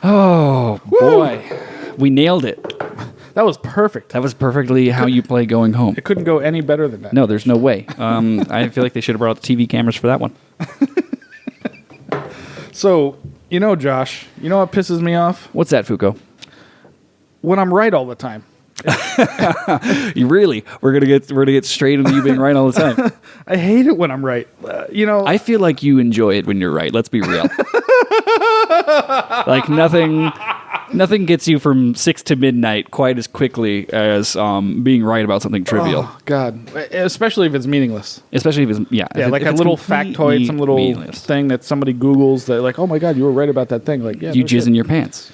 Oh, boy. We nailed it. That was perfect. That was perfectly how you play Going Home. It couldn't go any better than that. No, there's no way. I feel like they should have brought out the TV cameras for that one. So, Josh, you know what pisses me off? What's that, Foucault? When I'm right all the time. You really? We're gonna get straight into you being right all the time. I hate it when I'm right. I feel like you enjoy it when you're right. Let's be real. Like nothing gets you from 6 to midnight quite as quickly as being right about something trivial. Oh, God. Especially if it's meaningless. Especially if it's like a little factoid, some little thing that somebody Googles that like, oh my God, you were right about that thing. Like, yeah, you jizz in your pants.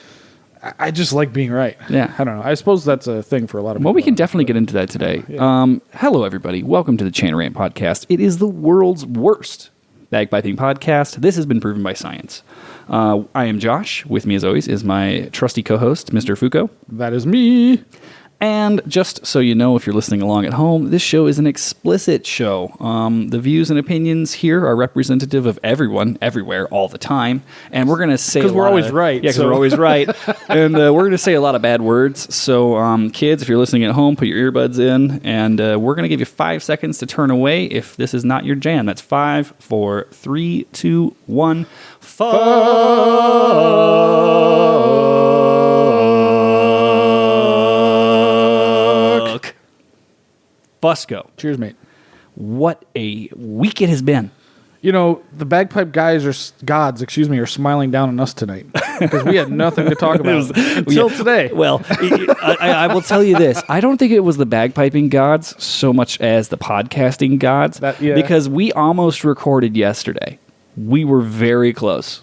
I just like being right. Yeah. I don't know. I suppose that's a thing for a lot of people. Well, we can definitely get into that today. Yeah. Hello, everybody. Welcome to the Chain Rant Podcast. It is the world's worst bagpiping podcast. This has been proven by science. I am Josh. With me, as always, is my trusty co-host, Mr. Foucault. That is me. And just so you know, if you're listening along at home, this show is an explicit show. The views and opinions here are representative of everyone, everywhere, all the time. And we're going to say... Because we're always right. Yeah, because we're always right. And we're going to say a lot of bad words. So, kids, if you're listening at home, put your earbuds in. And we're going to give you 5 seconds to turn away if this is not your jam. That's 5, 4, 3, 2, 1. Busco. Cheers, mate. What a week it has been. The bagpipe guys are smiling down on us tonight because we had nothing to talk about until today. Well, I will tell you this. I don't think it was the bagpiping gods so much as the podcasting gods because we almost recorded yesterday. We were very close.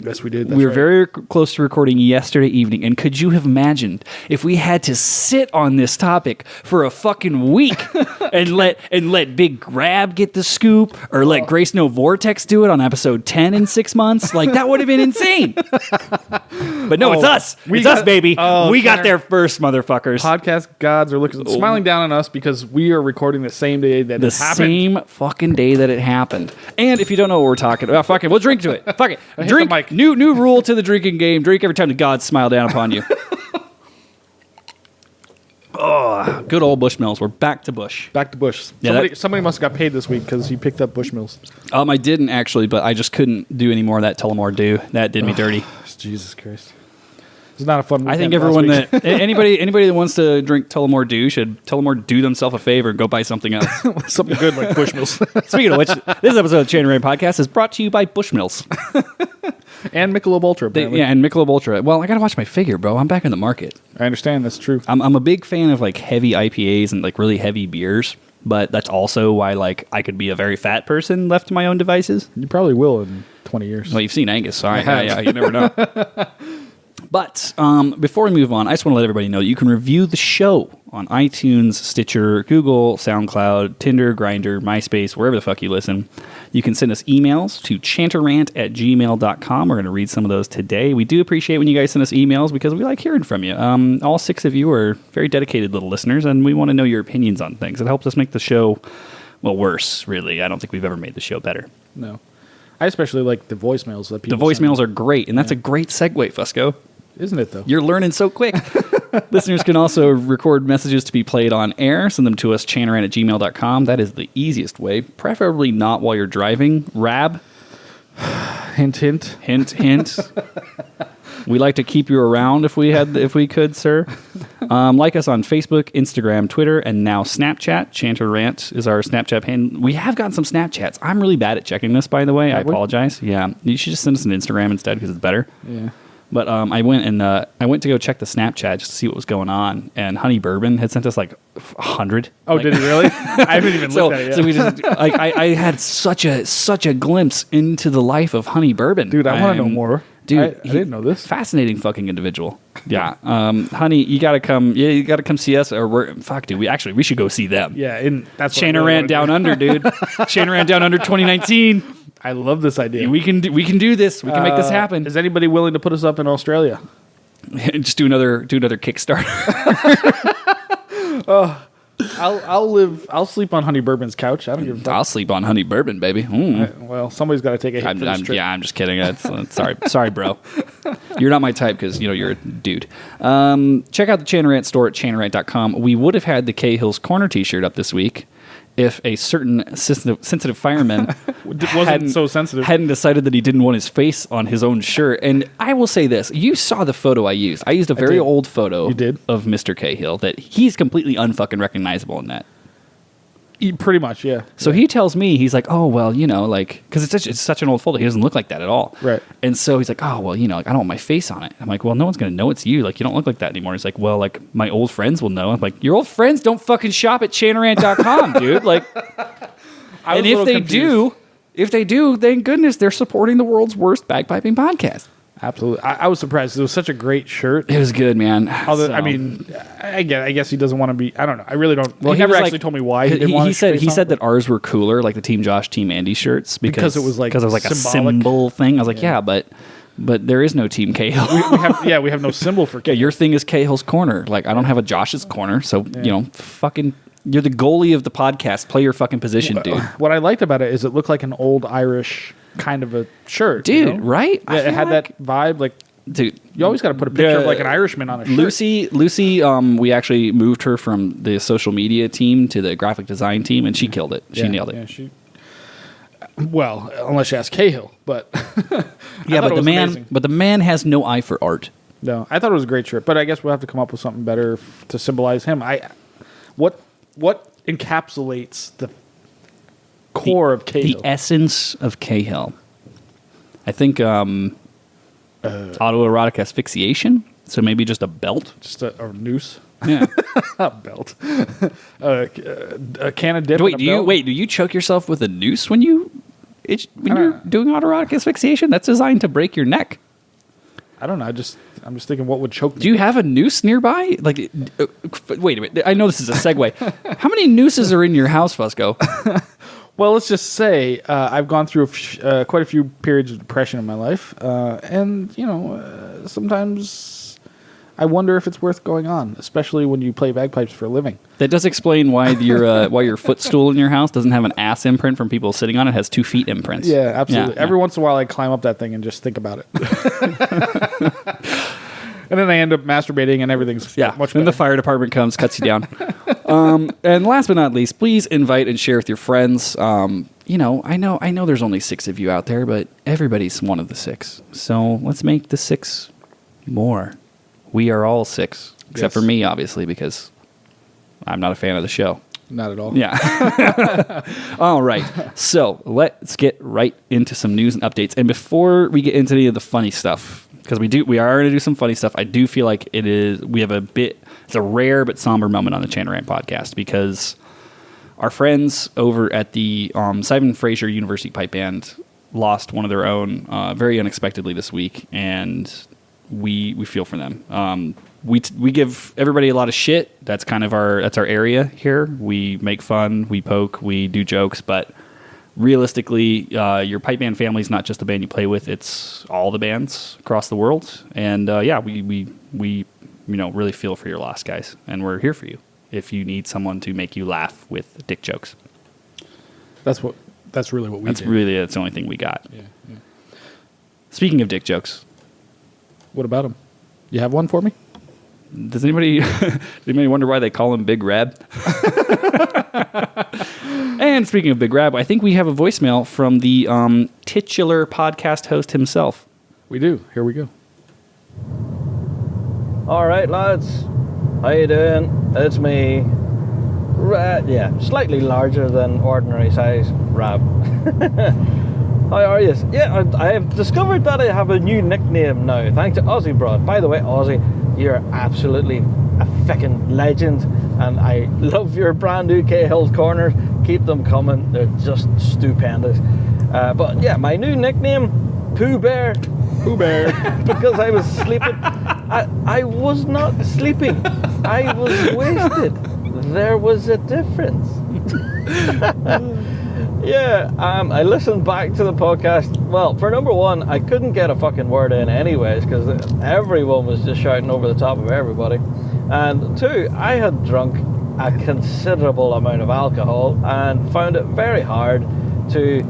Yes, we did. We were very close to recording yesterday evening, and could you have imagined if we had to sit on this topic for a fucking week and let Big Grab get the scoop or let Grace No Vortex do it on episode 10 in 6 months? Like, that would have been insane. But no, it's us. It's us, baby. We got there first, motherfuckers. Podcast gods are smiling down on us because we are recording the same day that it happened. The same fucking day that it happened. And if you don't know what we're talking about, fuck it, we'll drink to it. Fuck it. Drink. New rule to the drinking game. Drink every time the gods smile down upon you. Oh, good old Bushmills. We're back to Bush. Back to Bush. Somebody must have got paid this week because he picked up Bushmills. I didn't actually, but I just couldn't do any more of that Tullamore Dew. That did me dirty. Jesus Christ. It's not a fun weekend. I think everyone that anybody that wants to drink Tullamore Dew should Tullamore do themselves a favor and go buy something else. Something good like Bushmills. Speaking of which, this episode of Chain Rant Podcast is brought to you by Bushmills. And Michelob Ultra. And Michelob Ultra. Well, I got to watch my figure, bro. I'm back in the market. I understand. That's true. I'm a big fan of like heavy IPAs and like really heavy beers, but that's also why like I could be a very fat person left to my own devices. You probably will in 20 years. Well, you've seen Angus. Sorry. Yeah, you never know. But before we move on, I just want to let everybody know that you can review the show on iTunes, Stitcher, Google, SoundCloud, Tinder, Grindr, MySpace, wherever the fuck you listen. You can send us emails to chanterrant@gmail.com. We're going to read some of those today. We do appreciate when you guys send us emails because we like hearing from you. All 6 of you are very dedicated little listeners, and we want to know your opinions on things. It helps us make the show, worse, really. I don't think we've ever made the show better. No. I especially like the voicemails that people The voicemails are great, and that's a great segue, Fusco. Isn't it, though? You're learning so quick. Listeners can also record messages to be played on air. Send them to us, chanterrant@gmail.com. That is the easiest way. Preferably not while you're driving. Rab. Hint, hint. Hint, hint. We like to keep you around if we could, sir. Like us on Facebook, Instagram, Twitter, and now Snapchat. Chanterrant is our Snapchat handle. We have gotten some Snapchats. I'm really bad at checking this, by the way. I apologize. Yeah, you should just send us an Instagram instead because it's better. Yeah. But I went to go check the Snapchat just to see what was going on, and Honey Bourbon had sent us like 100. Oh, did he really? I haven't even looked at it yet. So we just I had such a glimpse into the life of Honey Bourbon. Dude, I want to know more. Dude, I didn't know this. Fascinating fucking individual. Yeah, Honey, you gotta come. Yeah, you gotta come see us. Or dude, we should go see them. Yeah, and that's Chanterrant Down Under, dude. Chanterrant Down Under 2019. I love this idea. We can do this. We can make this happen. Is anybody willing to put us up in Australia? Just do another Kickstarter. I'll sleep on Honey Bourbon's couch. I don't give a fuck. I'll sleep on Honey Bourbon, baby. Well, somebody's got to take a hit for this trip. Yeah, I'm just kidding. Sorry, bro. You're not my type because you're a dude. Check out the Chanarant store at chanarant.com. We would have had the Cahill's Corner T-shirt up this week if a certain sensitive fireman hadn't decided that he didn't want his face on his own shirt. And I will say this. You saw the photo I used. I used a very old photo of Mr. Cahill that he's completely unfucking recognizable in that. Pretty much, yeah. So he tells me, he's like, oh, well, because it's such an old photo. He doesn't look like that at all. Right. And so he's like, oh, well, I don't want my face on it. I'm like, well, no one's going to know it's you. Like, you don't look like that anymore. He's like, well, like, my old friends will know. I'm like, your old friends don't fucking shop at chanarant.com, dude. Like, and if they do, thank goodness they're supporting the world's worst bagpiping podcast. Absolutely. I was surprised. It was such a great shirt. It was good, man. I guess he doesn't want to be. I don't know. I really don't. Well, he never actually told me why he didn't want to. He said that ours were cooler, like the Team Josh, Team Andy shirts, because it was like a symbol thing. I was like, yeah, but there is no Team Cahill. we have no symbol for Cahill. Yeah, your thing is Cahill's Corner. Like, I don't have a Josh's Corner, so fucking. You're the goalie of the podcast. Play your fucking position, dude. What I liked about it is it looked like an old Irish kind of a shirt, dude. Right? Yeah, it had that vibe, like. Dude, you always got to put a picture of like an Irishman on a shirt. Lucy, we actually moved her from the social media team to the graphic design team, and she killed it. She nailed it. Yeah, well, unless you ask Cahill, but yeah, but the man has no eye for art. No, I thought it was a great shirt, but I guess we'll have to come up with something better to symbolize him. What encapsulates the core of Cahill? The essence of Cahill. I think autoerotic asphyxiation. So maybe just a belt, just a noose. Yeah, a belt. A can of dip. Do you choke yourself with a noose when you're doing autoerotic asphyxiation? That's designed to break your neck. I don't know. I'm just thinking, what would choke me? Do you have a noose nearby? Like, wait a minute. I know this is a segue. How many nooses are in your house, Fusco? Well, let's just say I've gone through quite a few periods of depression in my life, and sometimes I wonder if it's worth going on, especially when you play bagpipes for a living. That does explain why your footstool in your house doesn't have an ass imprint from people sitting on it. It has 2 feet imprints. Yeah, absolutely. Every once in a while, I climb up that thing and just think about it. And then I end up masturbating and everything's much better. Then the fire department comes, cuts you down. And last but not least, please invite and share with your friends. I know there's only 6 of you out there, but everybody's one of the 6. So let's make the 6 more. We are all 6, except for me, obviously, because I'm not a fan of the show. Not at all. Yeah. All right. So let's get right into some news and updates. And before we get into any of the funny stuff, because we are going to do some funny stuff, I do feel like it's a rare but somber moment on the Chanarant podcast, because our friends over at the Simon Fraser University Pipe Band lost one of their own very unexpectedly this week, and we feel for them. We give everybody a lot of shit. That's kind of our area here. We make fun, we poke, we do jokes, but realistically, your pipe band family is not just the band you play with; it's all the bands across the world. And we really feel for your loss, guys, and we're here for you if you need someone to make you laugh with dick jokes. That's really what we do. That's the only thing we got. Yeah. Speaking of dick jokes. What about him? You have one for me? Does anybody wonder why they call him Big Rab? And speaking of Big Rab, I think we have a voicemail from the titular podcast host himself. We do. Here we go. All right, lads. How you doing? It's me. Slightly larger than ordinary size Rab. How are you? Yeah, I have discovered that I have a new nickname now, thanks to Ozzy Broad. By the way, Ozzy, you're absolutely a fucking legend, and I love your brand new Cahill's Corners. Keep them coming, they're just stupendous. But yeah, my new nickname, Pooh Bear. Pooh Bear. Because I was sleeping. I was not sleeping. I was wasted. There was a difference. Yeah, I listened back to the podcast. Well, for number one, I couldn't get a fucking word in anyways, because everyone was just shouting over the top of everybody. And 2, I had drunk a considerable amount of alcohol and found it very hard to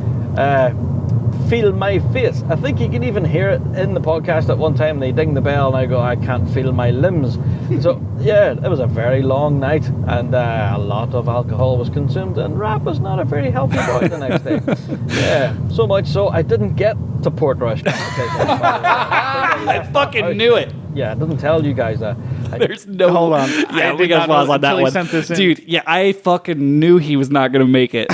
feel my face. I think you can even hear it in the podcast at one time. They ding the bell and I go, I can't feel my limbs. So yeah, it was a very long night and a lot of alcohol was consumed, and Rap was not a very healthy boy the next day. Yeah, so much so I didn't get to Portrush competition. I fucking knew it. Yeah, I didn't tell you guys that. There's no. Hold on. Yeah, I we did got not pause know on that until he one, sent this in. dude. Yeah, I fucking knew he was not gonna make it.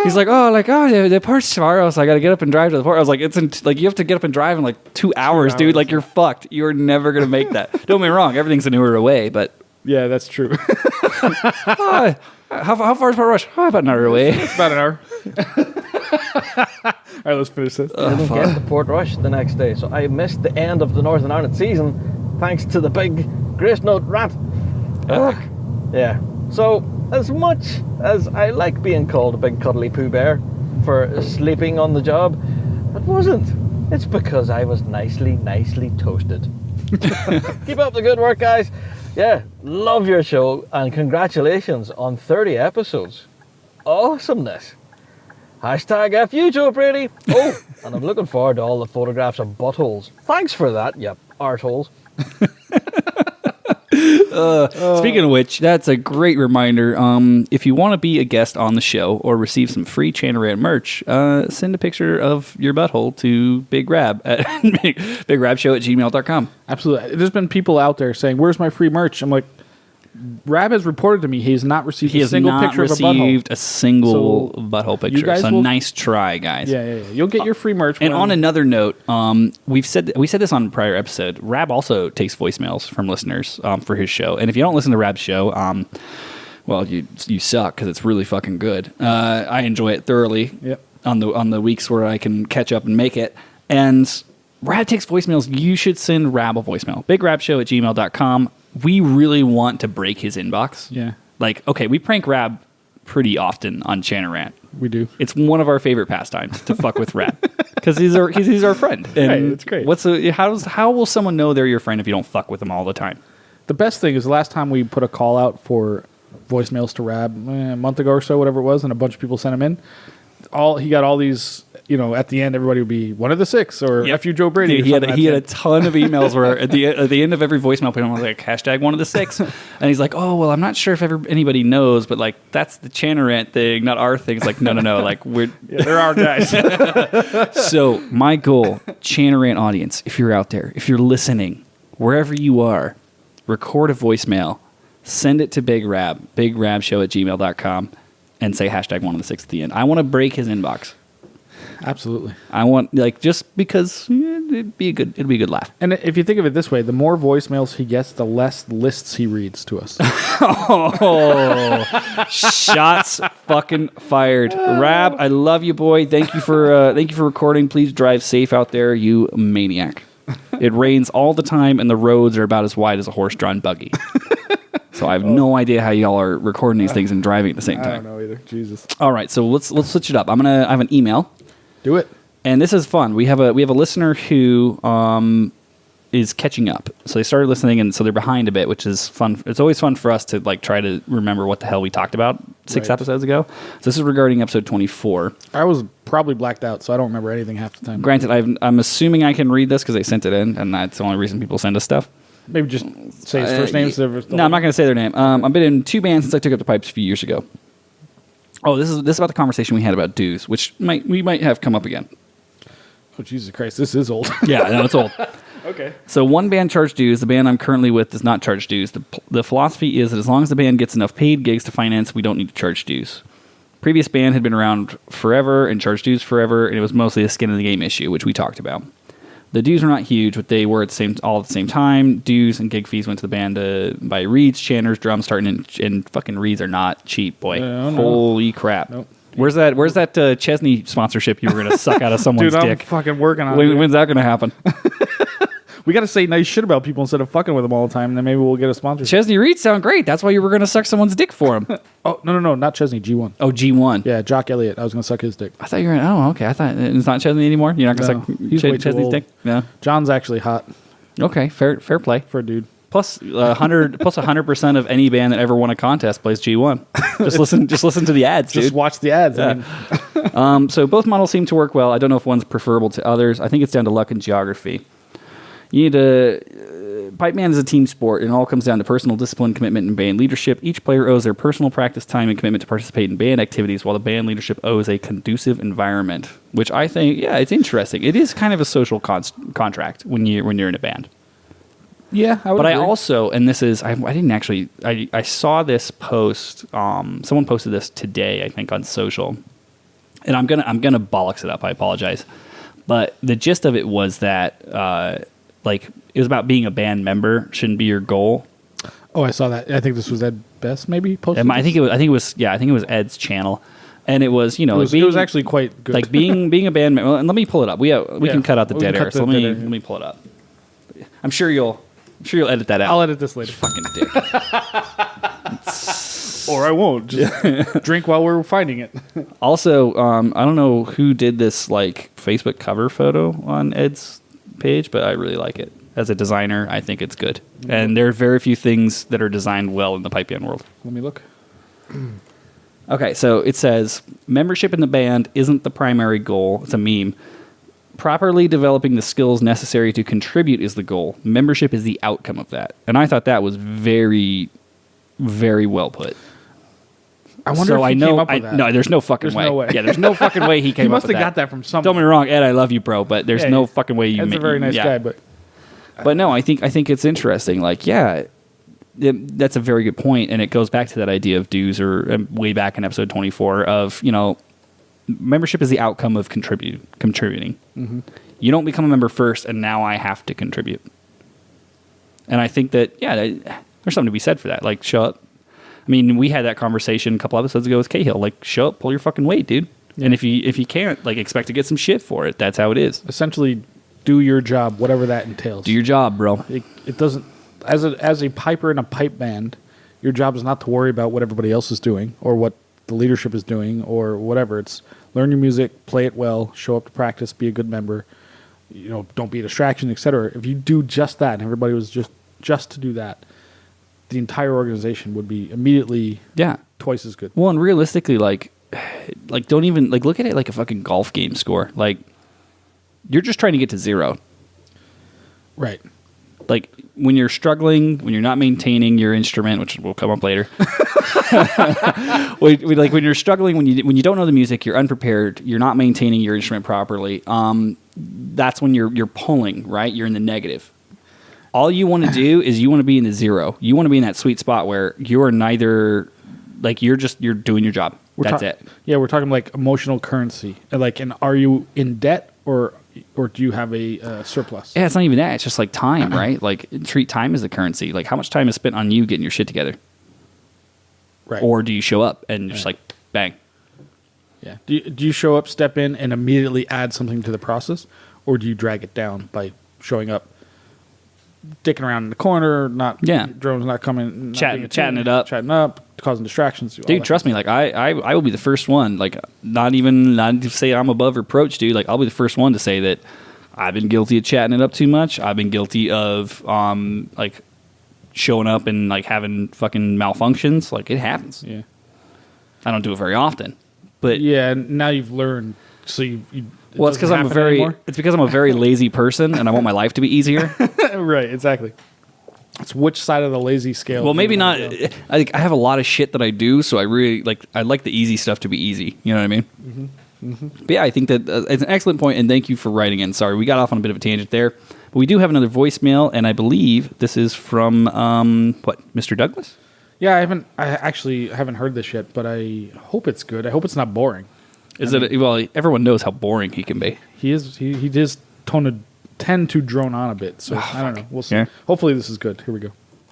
He's like, the port's tomorrow, so I got to get up and drive to the port. I was like, you have to get up and drive in like 2 hours, dude. Like, you're fucked. You're never gonna make that. Don't get me wrong, everything's an hour away, but Yeah, that's true. how far is Port Rush? About an hour away. It's about an hour. All right, let's finish this. I didn't get to Portrush the next day, so I missed the end of the Northern Ireland season thanks to the big Grace Note Rat. Yeah. So, as much as I like being called a big cuddly Pooh Bear for sleeping on the job, it wasn't. It's because I was nicely toasted. Keep up the good work, guys. Yeah, love your show, and congratulations on 30 episodes. Awesomeness. Hashtag F you, Joe Brady. Oh, and I'm looking forward to all the photographs of buttholes. Thanks for that, you arseholes. Speaking of which, that's a great reminder. If you want to be a guest on the show or receive some free Chanarant merch, send a picture of your butthole to Big Rab at bigrabshow@gmail.com. Absolutely. There's been people out there saying, "Where's my free merch?" I'm like, Rab has reported to me he has not received a single picture of a butthole. Received a single butthole picture. So nice try, guys. Yeah. You'll get your free merch. And on another note, we said this on a prior episode. Rab also takes voicemails from listeners for his show. And if you don't listen to Rab's show, well, you suck because it's really fucking good. I enjoy it thoroughly. Yep. On the weeks where I can catch up and make it. And Rab takes voicemails. You should send Rab a voicemail. bigrabshow@gmail.com. We really want to break his inbox. Yeah. Like, okay, we prank Rab pretty often on Chanarant. We do. It's one of our favorite pastimes to fuck with Rab because he's our friend. And right, it's great. How will someone know they're your friend if you don't fuck with them all the time? The best thing is the last time we put a call out for voicemails to Rab, a month ago or so, whatever it was, and a bunch of people sent him in. He got all these. At the end, everybody would be one of the six or F you, Joe Brady. Dude, he had a ton of emails where at the end of every voicemail, people was like hashtag one of the six, and he's like, oh well, I'm not sure if anybody knows, but like that's the Chanarant thing, not our thing. It's like no, like they're our guys. So my goal, Chanarant audience, if you're out there, if you're listening, wherever you are, record a voicemail, send it to Big Rab, bigrabshow@gmail.com, and say hashtag one of the six at the end. I want to break his inbox. Absolutely. I want just because it'd be a good laugh. And if you think of it this way, the more voicemails he gets, the less lists he reads to us. Oh, shots fucking fired. Rab, I love you, boy. Thank you for recording. Please drive safe out there, you maniac. It rains all the time, and the roads are about as wide as a horse-drawn buggy. So I have no idea how y'all are recording these things and driving at the same time. I don't know either. Jesus. All right, so let's switch it up. I have an email. Do it. And this is fun. We have a listener who is catching up. So they started listening, and so they're behind a bit, which is fun. It's always fun for us to try to remember what the hell we talked about 6 episodes ago. So this is regarding episode 24. I was probably blacked out, so I don't remember anything half the time. Granted, I'm assuming I can read this because they sent it in, and that's the only reason people send us stuff. Maybe just say his first name. No, I'm not going to say their name. I've been in 2 bands since I took up the pipes a few years ago. Oh, this is about the conversation we had about dues, which we might have come up again. Oh, Jesus Christ, this is old. Yeah, no, it's old. Okay. So one band charged dues. The band I'm currently with does not charge dues. The philosophy is that as long as the band gets enough paid gigs to finance, we don't need to charge dues. Previous band had been around forever and charged dues forever, and it was mostly a skin in the game issue, which we talked about. The dues were not huge, but they were all at the same time. Dues and gig fees went to the band to buy reeds, chanters, drums, starting, and fucking reeds are not cheap, boy. Holy crap. Nope. Where's that Chesney sponsorship you were going to suck out of someone's Dude, dick? I'm fucking working on it. When's that going to happen? We got to say nice shit about people instead of fucking with them all the time, and then maybe we'll get a sponsorship. Chesney reeds sound great. That's why you were going to suck someone's dick for him. Oh, no, not Chesney, G1. Oh, G1. Yeah, Jock Elliott. I was going to suck his dick. I thought you were. Oh, okay. I thought it's not Chesney anymore. You're not going to No, suck he's way too Chesney's old. dick. No. John's actually hot Okay. Fair play. for a dude. plus 100% of any band that ever won a contest plays G1. Just listen to the ads, dude. Just watch the ads. Yeah. I mean, So both models seem to work well. I don't know if one's preferable to others. I think it's down to luck and geography. You need pipe band is a team sport, and it all comes down to personal discipline, commitment, and band leadership. Each player owes their personal practice time and commitment to participate in band activities, while the band leadership owes a conducive environment, which I think, it's interesting. It is kind of a social contract when you're in a band. yeah, I would But agree. I also, and this is, I didn't actually, I saw this post, someone posted this today, I think, on social, and I'm gonna bollocks it up, I apologize. But the gist of it was that, it was about being a band member shouldn't be your goal. Oh, I saw that. I think this was Ed Best, maybe posted. I think it was Ed's channel, and it was it was actually quite good. like being a band member. And let me pull it up. We can cut out the dead air. So let me pull it up. I'm sure you'll edit that out. I'll edit this later. Fucking dick. Or I won't. Just drink while we're finding it. Also, I don't know who did this like Facebook cover photo on Ed's page, but I really like it. As a designer, I think it's good. And there are very few things that are designed well in the pipe band world. Let me look. Okay, so it says, membership in the band isn't the primary goal. It's a meme. Properly developing the skills necessary to contribute is the goal. Membership is the outcome of that. And I thought that was very, very well put. I wonder if he came up with that. No, there's no fucking There's way. no way. Yeah, there's no fucking way he came He up must with have got that from someone. Don't get me wrong, Ed, I love you, bro, but there's Yeah, no fucking way you Ed's a very nice guy, but... But no, I think it's interesting. Like, that's a very good point, and it goes back to that idea of dues, or way back in episode 24 of membership is the outcome of contributing. Mm-hmm. You don't become a member first, and now I have to contribute. And I think that there's something to be said for that. Like, show up. I mean, we had that conversation a couple episodes ago with Cahill. Like, show up, pull your fucking weight, dude. Yeah. And if you can't, like, expect to get some shit for it. That's how it is. Essentially, do your job, whatever that entails. Do your job, bro. It doesn't... As a piper in a pipe band, your job is not to worry about what everybody else is doing or what the leadership is doing or whatever. It's learn your music, play it well, show up to practice, be a good member. Don't be a distraction, etc. If you do just that, and everybody was just to do that, the entire organization would be immediately twice as good. Well, and realistically, like don't even look at it like a fucking golf game score. Like, you're just trying to get to 0. Right. Like, when you're struggling, when you're not maintaining your instrument, which will come up later. When you're struggling, when you don't know the music, you're unprepared, you're not maintaining your instrument properly. That's when you're pulling, right? You're in the negative. All you want to do is you want to be in the 0. You want to be in that sweet spot where you're neither, like, you're doing your job. That's it. Yeah, we're talking like emotional currency. And are you in debt or do you have a surplus? Yeah, it's not even that. It's just like time, right? Like, treat time as the currency. Like, how much time is spent on you getting your shit together? Right. Or do you show up and just like, bang? Yeah. Do you show up, step in, and immediately add something to the process? Or do you drag it down by showing up, dicking around in the corner, drones not coming, not chatting it up, causing distractions? Dude, trust me, like, I will be the first one, like, not to say I'm above reproach, dude. Like, I'll be the first one to say that I've been guilty of chatting it up too much. I've been guilty of, like, showing up and, like, having fucking malfunctions. Like, it happens. Yeah. I don't do it very often. But yeah, now you've learned, so you well, it's because I'm a very lazy person, and I want my life to be easier. Right, exactly. It's which side of the lazy scale? Well, maybe not. I have a lot of shit that I do, so I like the easy stuff to be easy. You know what I mean? Mm-hmm. Mm-hmm. But yeah, I think that it's an excellent point, and thank you for writing in. Sorry, we got off on a bit of a tangent there, but we do have another voicemail, and I believe this is from Mr. Douglas. Yeah, I actually haven't heard this yet, but I hope it's good. I hope it's not boring. Well, everyone knows how boring he can be. He does tend to drone on a bit, so I don't know. We'll see. Yeah. Hopefully this is good. Here we go.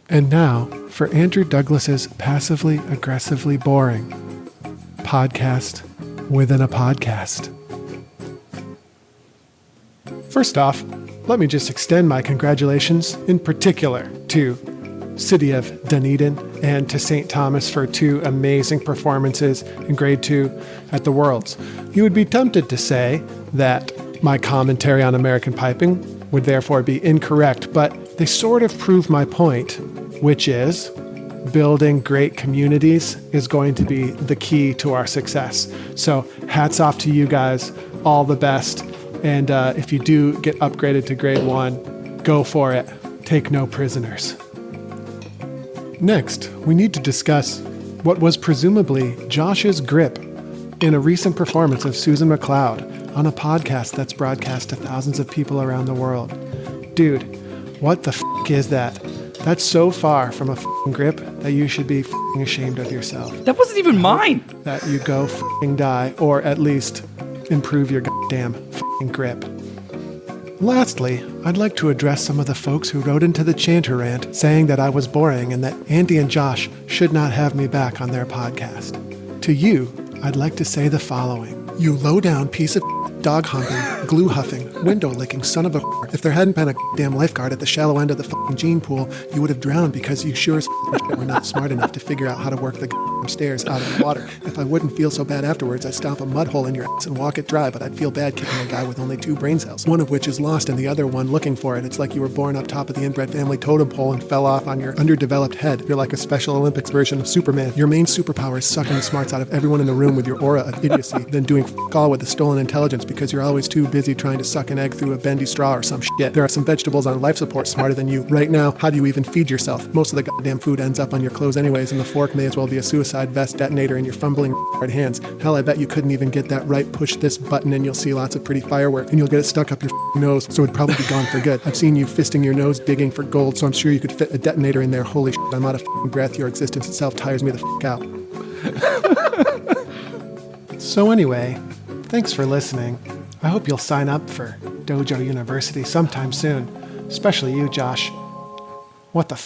And now for Andrew Douglas's Passively Aggressively Boring podcast within a podcast. First off, let me just extend my congratulations in particular to City of Dunedin and to St. Thomas for 2 amazing performances in grade 2 at the Worlds. You would be tempted to say that my commentary on American piping would therefore be incorrect, but they sort of prove my point, which is building great communities is going to be the key to our success. So hats off to you guys. All the best. And if you do get upgraded to grade 1, go for it. Take no prisoners. Next, we need to discuss what was presumably Josh's grip in a recent performance of Susan McLeod on a podcast that's broadcast to thousands of people around the world. Dude, what the f*** is that? That's so far from a f***ing grip that you should be f***ing ashamed of yourself. That wasn't even mine. That you go f***ing die, or at least improve your goddamn f***ing grip. Lastly, I'd like to address some of the folks who wrote into the Chanter Rant saying that I was boring and that Andy and Josh should not have me back on their podcast. To you, I'd like to say the following. You low-down piece of dog-humping, glue-huffing, window-licking son of a... If there hadn't been a damn lifeguard at the shallow end of the fucking gene pool, you would have drowned because you sure as were not smart enough to figure out how to work the stairs out of the water. If I wouldn't feel so bad afterwards, I'd stomp a mud hole in your ass and walk it dry, but I'd feel bad kicking a guy with only 2 brain cells, one of which is lost and the other one looking for it. It's like you were born up top of the inbred family totem pole and fell off on your underdeveloped head. You're like a Special Olympics version of Superman. Your main superpower is sucking the smarts out of everyone in the room with your aura of idiocy, then doing all with the stolen intelligence because you're always too busy trying to suck an egg through a bendy straw or some shit. There are some vegetables on life support smarter than you. Right now, how do you even feed yourself? Most of the goddamn food ends up on your clothes anyways, and the fork may as well be a suicide vest detonator in your fumbling hands. Hell, I bet you couldn't even get that right push this button and you'll see lots of pretty firework, and you'll get it stuck up your nose, so it'd probably be gone for good. I've seen you fisting your nose digging for gold, so I'm sure you could fit a detonator in there. Holy shit, I'm out of breath. Your existence itself tires me the out. So anyway, thanks for listening. I hope you'll sign up for Dojo University sometime soon, especially you, Josh. What the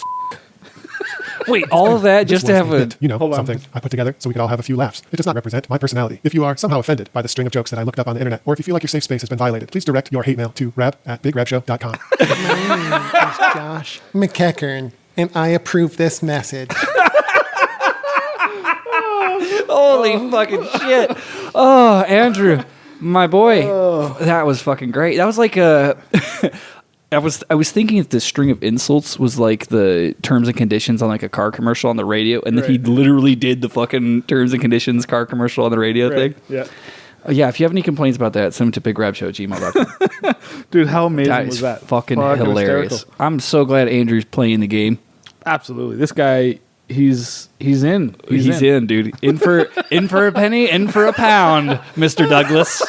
Wait, all of that just to have a... something I put together so we could all have a few laughs. It does not represent my personality. If you are somehow offended by the string of jokes that I looked up on the internet, or if you feel like your safe space has been violated, please direct your hate mail to rab@bigrabshow.com. My name is Josh McEachern, and I approve this message. Holy fucking shit. Oh, Andrew, my boy. That was fucking great. That was like a... I was thinking if the string of insults was like the terms and conditions on like a car commercial on the radio, and then he literally did the fucking terms and conditions car commercial on the radio thing. Yeah. Yeah, if you have any complaints about that, send them to bigrabshow@gmail.com. Dude, how amazing was that? that? Fucking hilarious. Hysterical. I'm so glad Andrew's playing the game. Absolutely. This guy, he's in. He's in, dude. In for a penny, in for a pound, Mr. Douglas.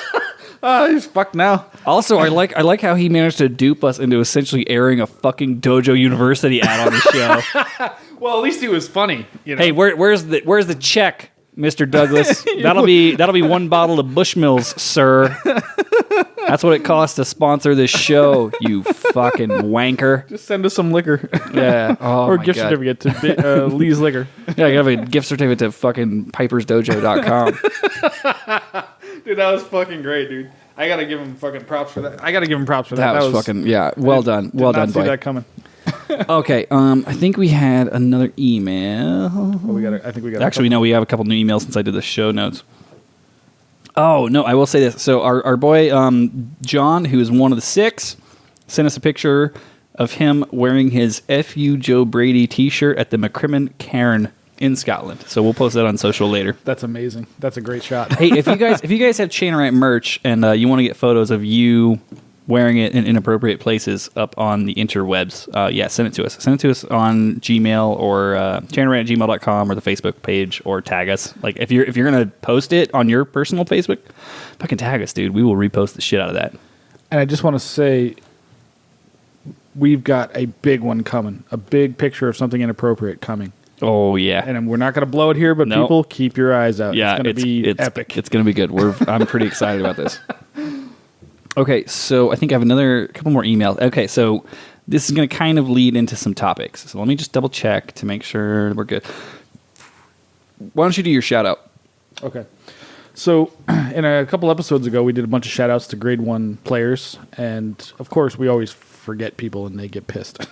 He's fucked now. Also, I like how he managed to dupe us into essentially airing a fucking Dojo University ad on the show. Well, at least he was funny. You know? Hey, where's the check, Mr. Douglas? That'll be 1 bottle of Bushmills, sir. That's what it costs to sponsor this show, you fucking wanker. Just send us some liquor. Yeah. Oh, or my gift God. certificate to Lee's Liquor. Yeah, I have a gift certificate to fucking pipersdojo.com. Dude, that was fucking great, dude. I gotta give him fucking props for that. That was fucking, yeah. Well done. Well done, Did not see boy. that coming. Okay, I think we had another email. Well, I think we got. Actually, no, we have a couple new emails since I did the show notes. Oh, no, I will say this. So our boy, John, who is one of the 6, sent us a picture of him wearing his F.U. Joe Brady t-shirt at the McCrimmon Cairn in Scotland. So we'll post that on social later. That's amazing. That's a great shot. Hey, if you guys have Chain Rant merch and you want to get photos of you wearing it in inappropriate places up on the interwebs, send it to us. Send it to us on Gmail or chainrant@gmail.com or the Facebook page, or tag us. Like if you're gonna post it on your personal Facebook, fucking tag us, dude. We will repost the shit out of that. And I just want to say, we've got a big one coming. A big picture of something inappropriate coming. Oh yeah, and we're not going to blow it here, but Nope. people, keep your eyes out. Yeah, it's going to be epic. It's going to be good. I'm pretty excited about this. Okay, so I think I have a couple more emails. Okay, so this is going to kind of lead into some topics. So let me just double check to make sure we're good. Why don't you do your shout out? Okay. So in a couple episodes ago, we did a bunch of shout outs to grade 1 players. And of course, we always forget people and they get pissed.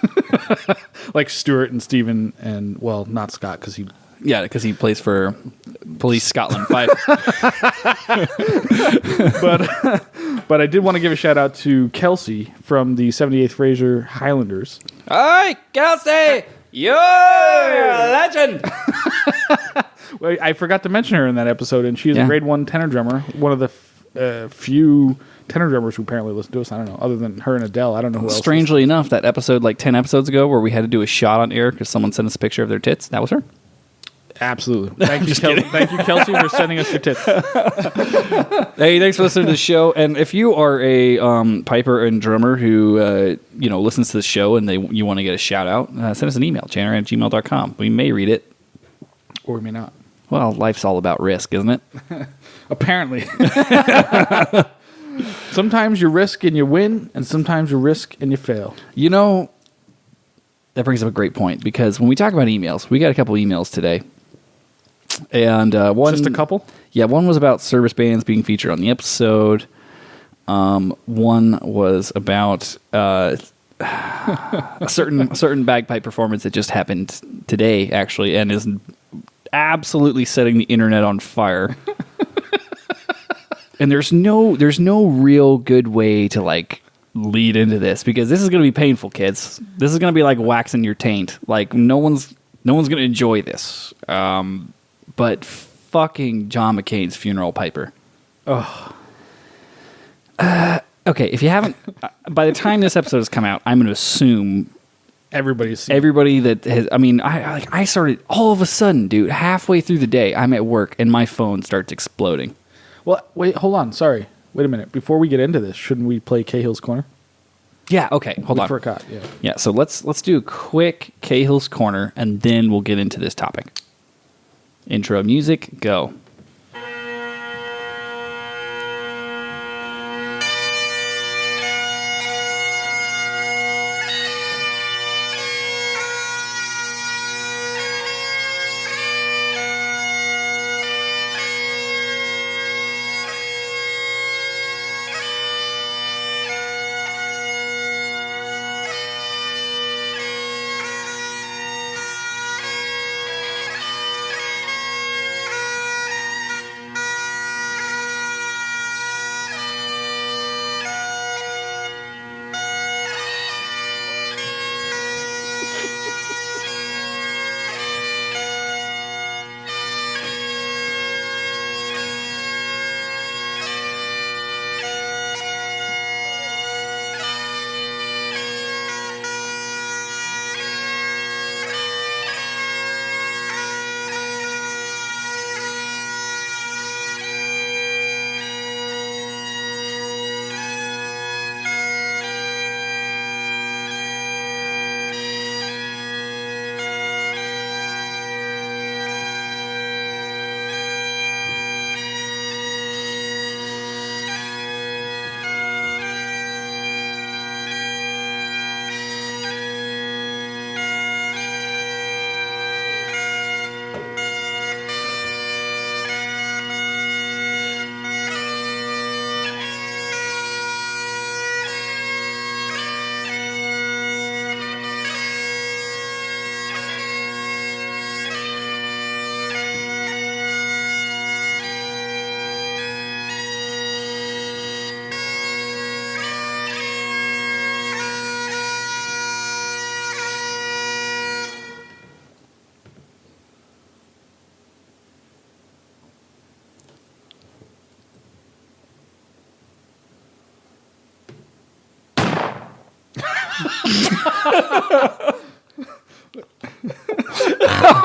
Like Stuart and Steven and, well, not Scott because he Yeah, because he plays for Police Scotland 5. But I did want to give a shout out to Kelsey from the 78th Fraser Highlanders. Hi, Kelsey! You're a legend! Well, I forgot to mention her in that episode, and she is Yeah. a grade 1 tenor drummer, one of the few tenor drummers who apparently listen to us. I don't know, other than her and Adele. I don't know who else. Strangely enough, that episode, like 10 episodes ago, where we had to do a shot on air because someone sent us a picture of their tits, that was her. Absolutely. Thank you, Kelsey. Thank you, Kelsey, for sending us your tips. Hey, thanks for listening to the show. And if you are a piper and drummer who listens to the show and you want to get a shout out, send us an email, channer@gmail.com. We may read it. Or we may not. Well, life's all about risk, isn't it? Apparently. Sometimes you risk and you win, and sometimes you risk and you fail. You know, that brings up a great point, because when we talk about emails, we got a couple emails today. And one, Just a couple? Yeah, one was about service bands being featured on the episode. One was about a certain bagpipe performance that just happened today, actually, and is absolutely setting the internet on fire. And there's no real good way to like lead into this, because this is going to be painful, kids. This is going to be like waxing your taint. Like no one's going to enjoy this. But fucking John McCain's funeral piper. Oh. Okay, if you haven't, by the time this episode has come out, I'm going to assume Everybody that has. I mean, I started all of a sudden, dude. Halfway through the day, I'm at work and my phone starts exploding. Well, wait, hold on. Sorry. Wait a minute. Before we get into this, shouldn't we play Cahill's Corner? Yeah. Okay. Hold We on. forgot. Yeah. Yeah. So let's do a quick Cahill's Corner, and then we'll get into this topic. Intro music, go.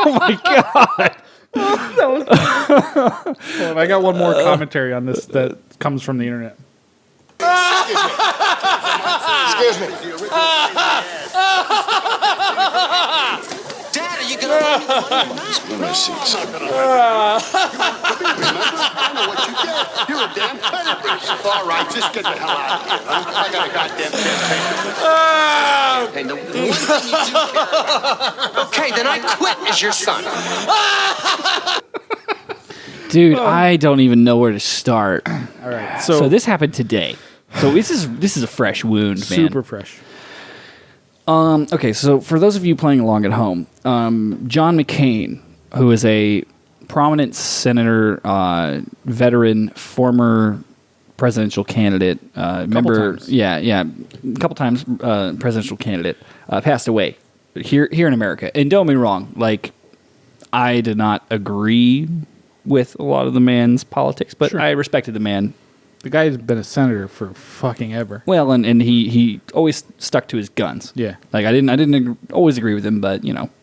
Oh my god! Hold on, I got one more commentary on this that comes from the internet. Excuse me. Dad, are you gonna let me Seats. Remember? I know what you did. You're a damn pedant. All right, just get the hell out of here. Huh? I got a goddamn Hey, the one thing you do care. Okay, then I quit as your son. Dude, I don't even know where to start. All right, So this happened today. So this is a fresh wound, man. super fresh. Okay, so for those of you playing along at home, John McCain who is a prominent senator, veteran, former presidential candidate, member, times. a couple times presidential candidate, passed away here in America. And don't get me wrong, like, I did not agree with a lot of the man's politics, but Sure. I respected the man. The guy's been a senator for fucking ever. Well, and he always stuck to his guns. Yeah. Like I didn't always agree with him, but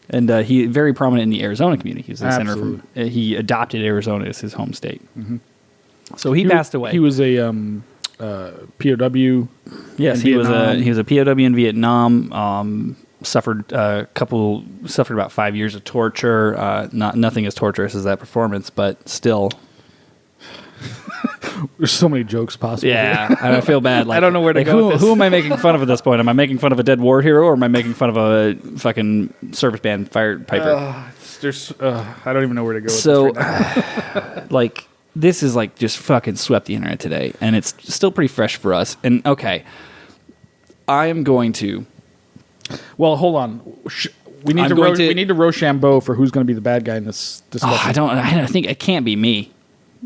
and he very prominent in the Arizona community. He's a senator from. He adopted Arizona as his home state. Mm-hmm. So he passed away. He was a POW. Yes, he was a POW in Vietnam. Suffered about 5 years of torture. Nothing as torturous as that performance, but still. There's so many jokes possible. Yeah, I feel bad. Like, I don't know where to go with this. Who am I making fun of at this point? Am I making fun of a dead war hero, or am I making fun of a fucking service band fire piper? I don't even know where to go with So, this right now. like, this is like just fucking swept the internet today, and it's still pretty fresh for us. And okay, I am going to. Well, hold on. We need we need to Rochambeau for who's going to be the bad guy in this discussion. I think it can't be me,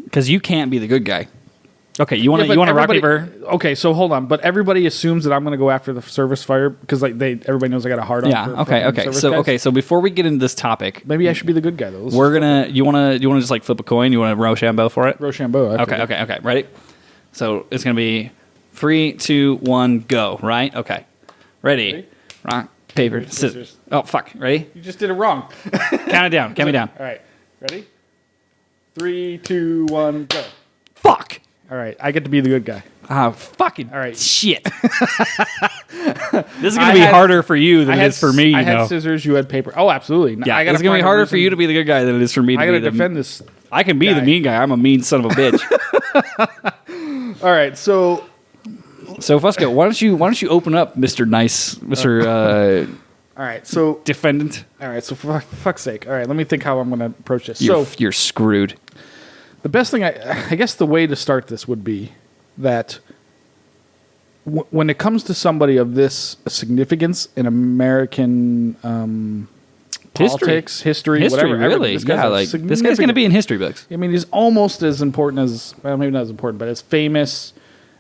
because you can't be the good guy. Okay, you want to rock paper? Okay, so hold on. But everybody assumes that I'm going to go after the service fire because everybody knows I got a hard on. Yeah. For Okay. service guys. So before we get into this topic, Maybe I should be the good guy though. we're gonna. You wanna just like flip a coin? You want to Rochambeau for it? Rochambeau. Okay. Ready? So it's gonna be 3, 2, 1, go. Right? Okay. Ready? Rock, paper, scissors. Oh fuck! Ready? You just did it wrong. Count it down. Count me down. All right. Ready? 3, 2, 1, go. Fuck! All right. I get to be the good guy. Fucking All right. shit. This is gonna be harder for you than it is for me. I had scissors. You had paper. Oh, absolutely. Yeah, it's gonna be harder for you to be the good guy than it is for me to I be got to the. defend this. I can be the guy. mean guy. I'm a mean son of a bitch. All right. So So Fusco, why don't you open up, Mr. Nice, Mr. all right. So Defendant? all right. So for fuck's sake. All right. Let me think how I'm going to approach this. You're screwed. The best thing, I guess the way to start this would be that when it comes to somebody of this significance in American politics, history, whatever, really? this guy's Yeah, like this guy's going to be in history books. I mean, he's almost as important as, well, maybe not as important, but as famous,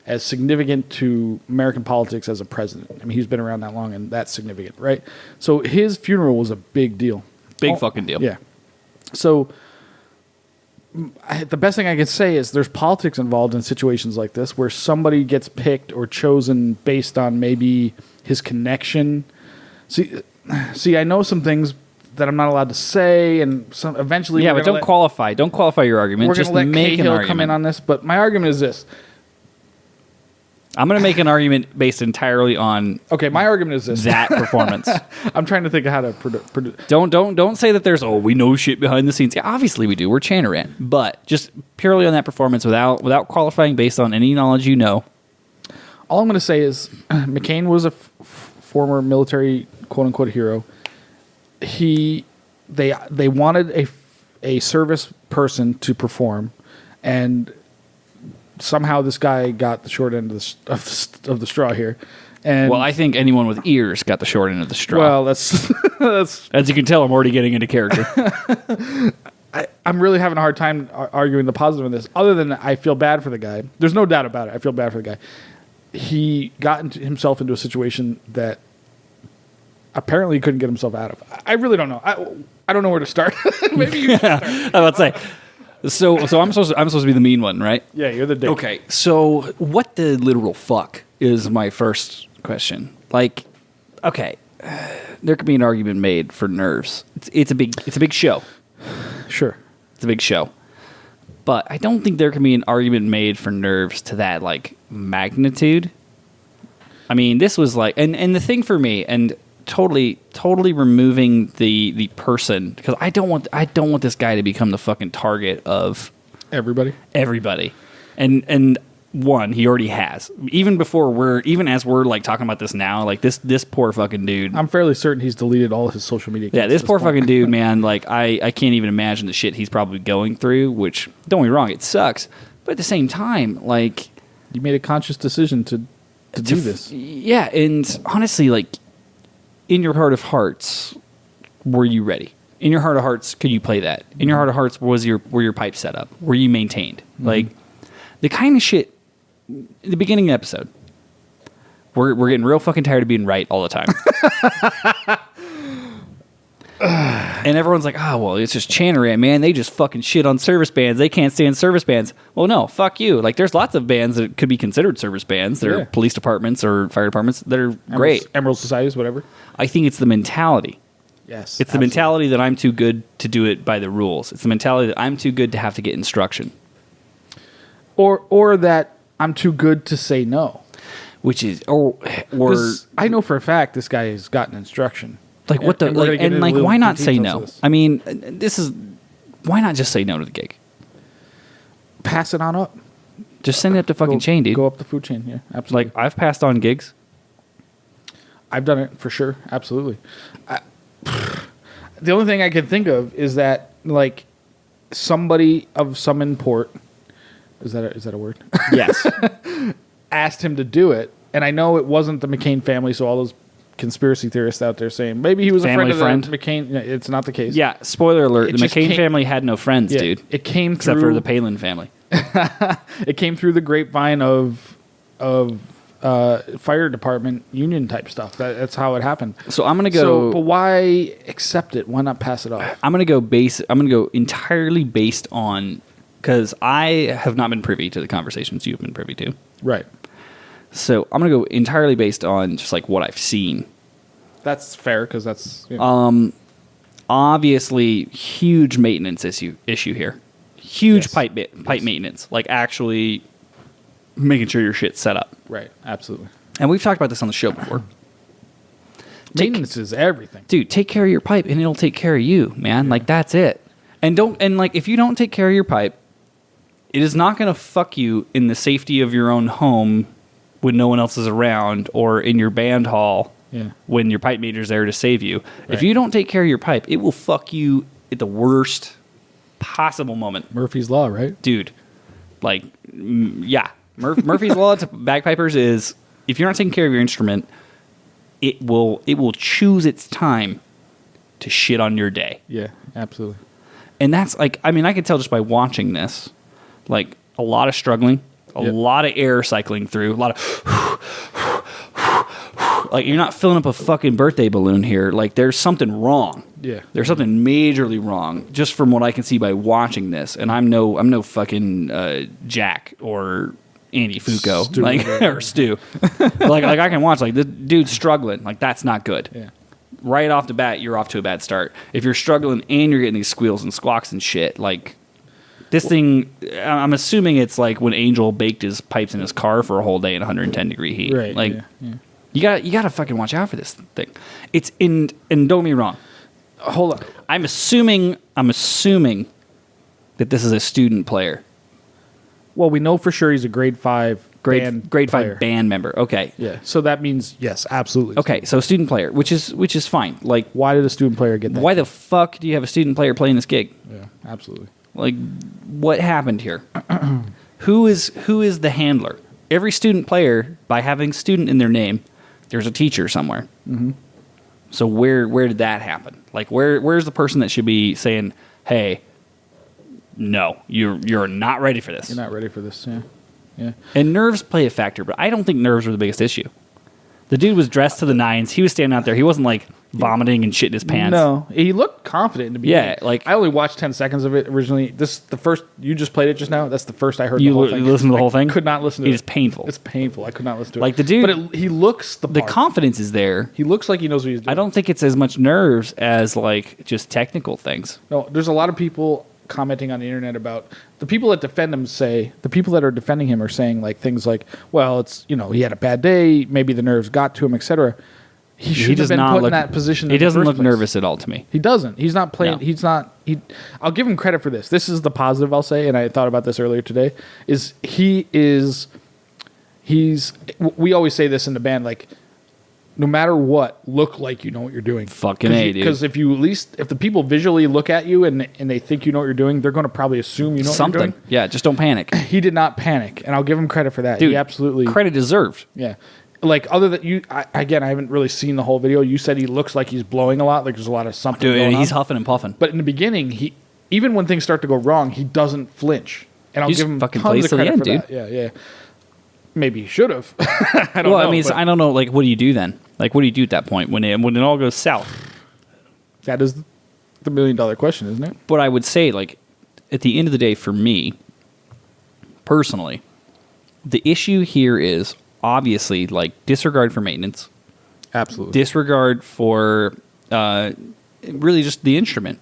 as significant to American politics as a president. I mean, he's been around that long, and that's significant, right? So his funeral was a big deal. Big fucking deal. Yeah. So the best thing I can say is there's politics involved in situations like this where somebody gets picked or chosen based on maybe his connection. See, I know some things that I'm not allowed to say, and eventually, Yeah, but don't qualify. Don't qualify your argument. We're Just going to let make an Cahill argument. come in on this, but my argument is this. I'm going to make an argument based entirely on Okay, my argument is this. that performance. I'm trying to think of how to produce. Don't say that there's we know shit behind the scenes. Yeah, obviously we do. We're Chanaran, but just purely on that performance without qualifying based on any knowledge you know. All I'm going to say is McCain was a former military quote unquote hero. They wanted a service person to perform, and somehow this guy got the short end of the straw here. And Well, I think anyone with ears got the short end of the straw. well, that's As you can tell, I'm already getting into character. I'm really having a hard time arguing the positive in this. Other than I feel bad for the guy. There's no doubt about it. I feel bad for the guy. He got himself into a situation that apparently he couldn't get himself out of. I really don't know. I don't know where to start. Maybe you should start. I was about to say. So I'm supposed to be the mean one, right? Yeah, you're the dick. Okay. So what the literal fuck is my first question? Like, okay, there could be an argument made for nerves. It's a big show. Sure. It's a big show. But I don't think there can be an argument made for nerves to that like magnitude. I mean, this was like, and the thing for me, and totally removing the person, because I don't want this guy to become the fucking target of Everybody. And one, he already has. Even as we're like talking about this now, like this poor fucking dude. I'm fairly certain he's deleted all his social media. Yeah, accounts this at poor point. fucking dude, man. Like I can't even imagine the shit he's probably going through. Which, don't get me wrong, it sucks. But at the same time, like, You made a conscious decision to do this. Yeah, and honestly, like, in your heart of hearts, were you ready? in your heart of hearts, could you play that? In your heart of hearts, were your pipes set up? Were you maintained? Like the kind of shit. The beginning of the episode, we're getting real fucking tired of being right all the time. And everyone's like, oh, well, it's just Channery, man. They just fucking shit on service bands. They can't stand service bands. Well, no, fuck you. Like, there's lots of bands that could be considered service bands. They're police departments or fire departments that are great. Emerald Societies, whatever. I think it's the mentality. Yes. It's the mentality that I'm too good to do it by the rules. It's the mentality that I'm too good to have to get instruction. Or that I'm too good to say no. Which is, or I know for a fact this guy has gotten instruction. like what the, and we're gonna like, get and into like, little why not details say of no? this. I mean, why not just say no to the gig? Pass it on up. Just send it up the fucking chain, dude. Go up the food chain. Yeah, absolutely. Like, I've passed on gigs. I've done it for sure. Absolutely. The only thing I can think of is that, like, somebody of some import, is that a word? Yes. Asked him to do it, and I know it wasn't the McCain family, so all those conspiracy theorists out there saying maybe he was Family a friend of the McCain. No, it's not the case. Yeah, spoiler alert. It The just McCain came- family had no friends, dude. It came Except through for the Palin family. It came through the grapevine of fire department union type stuff. That's how it happened. So I'm going to But go... why accept it? Why not pass it off? I'm going to go entirely based on... Because I have not been privy to the conversations you've been privy to. Right. So I'm going to go entirely based on just like what I've seen. That's fair because that's... You know. Obviously, huge maintenance issue here. Huge Yes. pipe maintenance. Like actually making sure your shit's set up. Right. Absolutely. And we've talked about this on the show before. Maintenance is everything. Dude, take care of your pipe and it'll take care of you, man. Like that's it. And like if you don't take care of your pipe, it is not going to fuck you in the safety of your own home when no one else is around or in your band hall when your pipe meter's there to save you. Right. If you don't take care of your pipe, it will fuck you at the worst possible moment. Murphy's Law, right? Dude, like, yeah. Murphy's Law to bagpipers is if you're not taking care of your instrument, it will choose its time to shit on your day. Yeah, absolutely. And that's like, I mean, I can tell just by watching this, like a lot of struggling, a lot of air cycling through, a lot of like you're not filling up a fucking birthday balloon here. Like there's something wrong. Yeah. There's something majorly wrong just from what I can see by watching this. And I'm no fucking Jack or Andy Fuqua, Stu. like or Stu. like I can watch like the dude's struggling. Like that's not good. Yeah. Right off the bat, you're off to a bad start. If you're struggling and you're getting these squeals and squawks and shit, like this thing, I'm assuming it's like when Angel baked his pipes in his car for a whole day in 110 degree heat. Right. Like yeah. you gotta fucking watch out for this thing. It's in, and don't get me wrong. Hold on. I'm assuming that this is a student player. Well, we know for sure he's a grade 5 Grade player. 5 band member. Okay. Yeah. So that means yes, absolutely. Okay, so student player, which is fine. Like Why did a student player get that? why the fuck do you have a student player playing this gig? Yeah, absolutely. Like, what happened here? Who is the handler? Every student player, by having student in their name, there's a teacher somewhere. Mm-hmm. So where did that happen? Like, where's the person that should be saying, "Hey, no, you're not ready for this." You're not ready for this. Yeah. Yeah. And nerves play a factor, but I don't think nerves were the biggest issue. The dude was dressed to the nines. He was standing out there. He wasn't like vomiting and shit in his pants. No, he looked confident in the beginning. Yeah, like- I only watched 10 seconds of it originally. The first you just played it just now. That's the first I heard. You the whole li- thing. listened to the whole thing? I could not listen to it. It is painful. It's painful. I could not listen to it. Like, the dude- but he looks the The part. confidence is there. He looks like he knows what he's doing. I don't think it's as much nerves as like just technical things. No, there's a lot of people commenting on the internet about the people that defend him the people that are defending him are saying like things like, well, it's, he had a bad day, maybe the nerves got to him, etc. He shouldn't have been put in that position. He in the doesn't first look place. nervous at all to me. He doesn't. He's not playing. No. He's not. I'll give him credit for this. This is the positive I'll say, and I thought about this earlier today. He's. We always say this in the band, like, no matter what, look like you know what you're doing. Fucking A, dude. Because if the people visually look at you and they think you know what you're doing, they're going to probably assume you know Something. what you're doing. Yeah, just don't panic. He did not panic, and I'll give him credit for that. Dude, He absolutely credit deserved. Yeah. Like, other than you, again, I haven't really seen the whole video. You said he looks like he's blowing a lot. Like, there's a lot of something going he's on. huffing and puffing. But in the beginning, even when things start to go wrong, he doesn't flinch. And I'll He give just him fucking tons plays of to the credit end, for dude. that. Yeah. Maybe he should have. I don't know. I mean, but I don't know. Like, what do you do then? Like, what do you do at that point when it all goes south? that is the $1 million question, isn't it? But I would say, like, at the end of the day, for me, personally, the issue here is obviously, like, disregard for maintenance. Absolutely. Disregard for really just the instrument.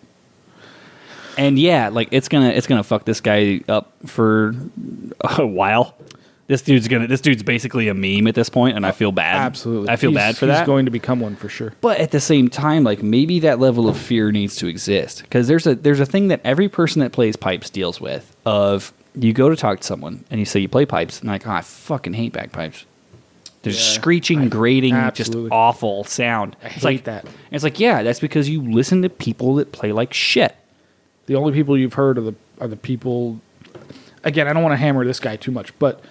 And yeah, like, it's gonna fuck this guy up for a while. This dude's basically a meme at this point, and I feel bad. Absolutely. I feel bad for that. He's going to become one for sure. But at the same time, like, maybe that level of fear needs to exist, because there's a thing that every person that plays pipes deals with. Of, you go to talk to someone and you say you play pipes, and they're like, oh, I fucking hate bagpipes. There's screeching, grating, absolutely. just awful sound. I hate like that. And it's like, yeah, that's because you listen to people that play like shit. The only people you've heard are the people. Again, I don't want to hammer this guy too much, but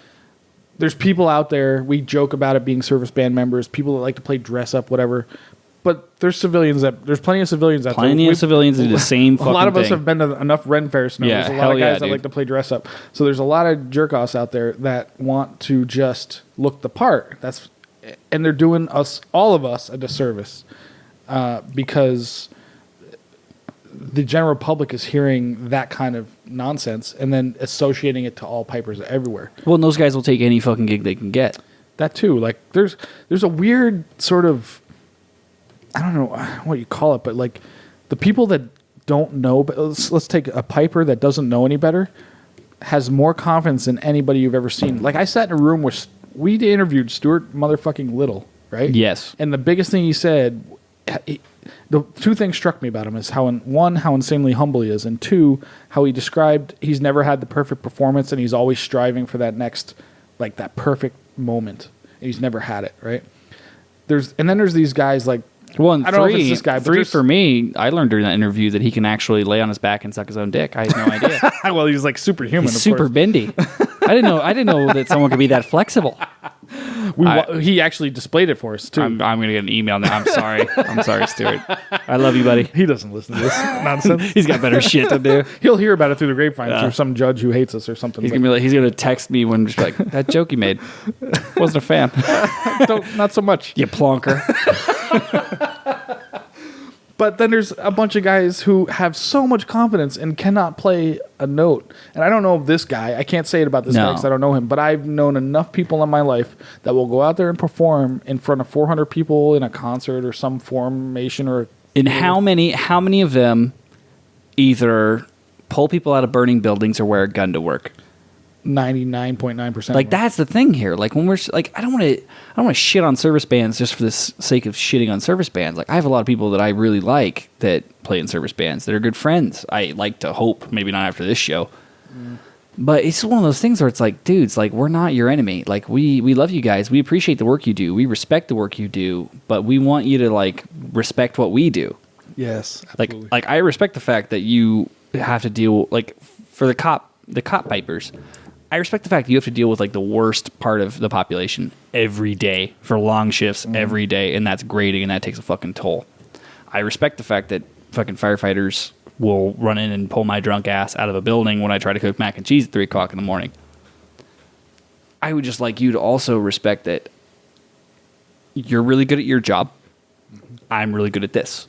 there's people out there. We joke about it being service band members, people that like to play dress up, whatever. But there's plenty of civilians out there. Plenty of civilians do the same fucking A lot of us thing. have been to enough Ren Fairs to know Yeah, there's a lot hell of yeah, guys that dude. like to play dress up. So there's a lot of jerk-offs out there that want to just look the part. And they're doing all of us a disservice because the general public is hearing that kind of nonsense and then associating it to all pipers everywhere. Well, and those guys will take any fucking gig they can get. That too. Like, there's a weird sort of, I don't know what you call it, but like the people that don't know, but let's take a piper that doesn't know any better, has more confidence than anybody you've ever seen. Like, I sat in a room with, we interviewed Stuart motherfucking Little, right? Yes. And the biggest thing he said, the two things struck me about him is how insanely humble he is, and two, how he described he's never had the perfect performance and he's always striving for that next, like, that perfect moment. And he's never had it, right? And then there's these guys like, well, and I don't know if it's this guy, but three for me, I learned during that interview that he can actually lay on his back and suck his own dick. I had no idea. well, he's like superhuman. He's of super course. bendy. I didn't know that someone could be that flexible. He actually displayed it for us too. I'm going to get an email now. I'm sorry, Stuart. I love you, buddy. He doesn't listen to this nonsense. He's got better shit to do. He'll hear about it through the grapevine through some judge who hates us or something. He's gonna text me when just like, that joke you made. Wasn't a fan. Not so much. You plonker. But then there's a bunch of guys who have so much confidence and cannot play a note. And I don't know this guy. I can't say it about this guy because I don't know him. But I've known enough people in my life that will go out there and perform in front of 400 people in a concert or some formation or. And how many of them either pull people out of burning buildings or wear a gun to work? 99.9%. Like, that's the thing here. Like, when we're like, I don't want to shit on service bands just for the sake of shitting on service bands. Like, I have a lot of people that I really like that play in service bands that are good friends. I like to hope, maybe not after this show, but it's one of those things where it's like, dudes, like, we're not your enemy. Like, we love you guys. We appreciate the work you do. We respect the work you do, but we want you to, like, respect what we do. Yes, absolutely. Like I respect the fact that you have to deal, like, for the cop pipers. I respect the fact that you have to deal with, like, the worst part of the population every day for long shifts every day, and that's grating, and that takes a fucking toll. I respect the fact that fucking firefighters will run in and pull my drunk ass out of a building when I try to cook mac and cheese at 3 o'clock in the morning. I would just like you to also respect that you're really good at your job. I'm really good at this.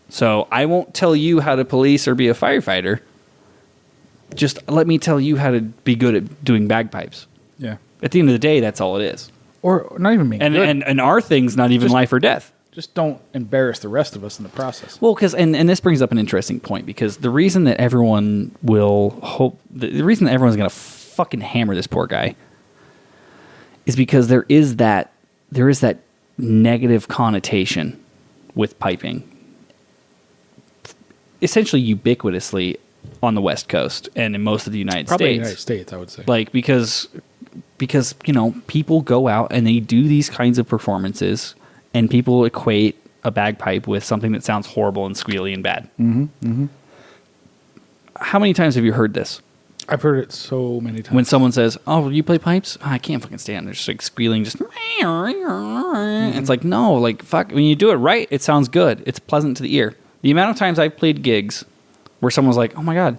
So I won't tell you how to police or be a firefighter. Just let me tell you how to be good at doing bagpipes. Yeah. At the end of the day, that's all it is. Or not even me. And our thing's not even life or death. Just don't embarrass the rest of us in the process. Well, because and this brings up an interesting point, because the reason that everyone will hope the reason that everyone's going to fucking hammer this poor guy is because there is that negative connotation with piping, essentially ubiquitously on the West Coast and in most of the United Probably States. United States, I would say. Like, because you know, people go out and they do these kinds of performances, and people equate a bagpipe with something that sounds horrible and squealy and bad. Mm-hmm. Mm-hmm. How many times have you heard this? I've heard it so many times. When someone says, "Oh, you play pipes?" Oh, I can't fucking stand it. They're just like squealing, just. It's like, no, like fuck. When you do it right, it sounds good. It's pleasant to the ear. The amount of times I've played gigs where someone's like, "Oh my god,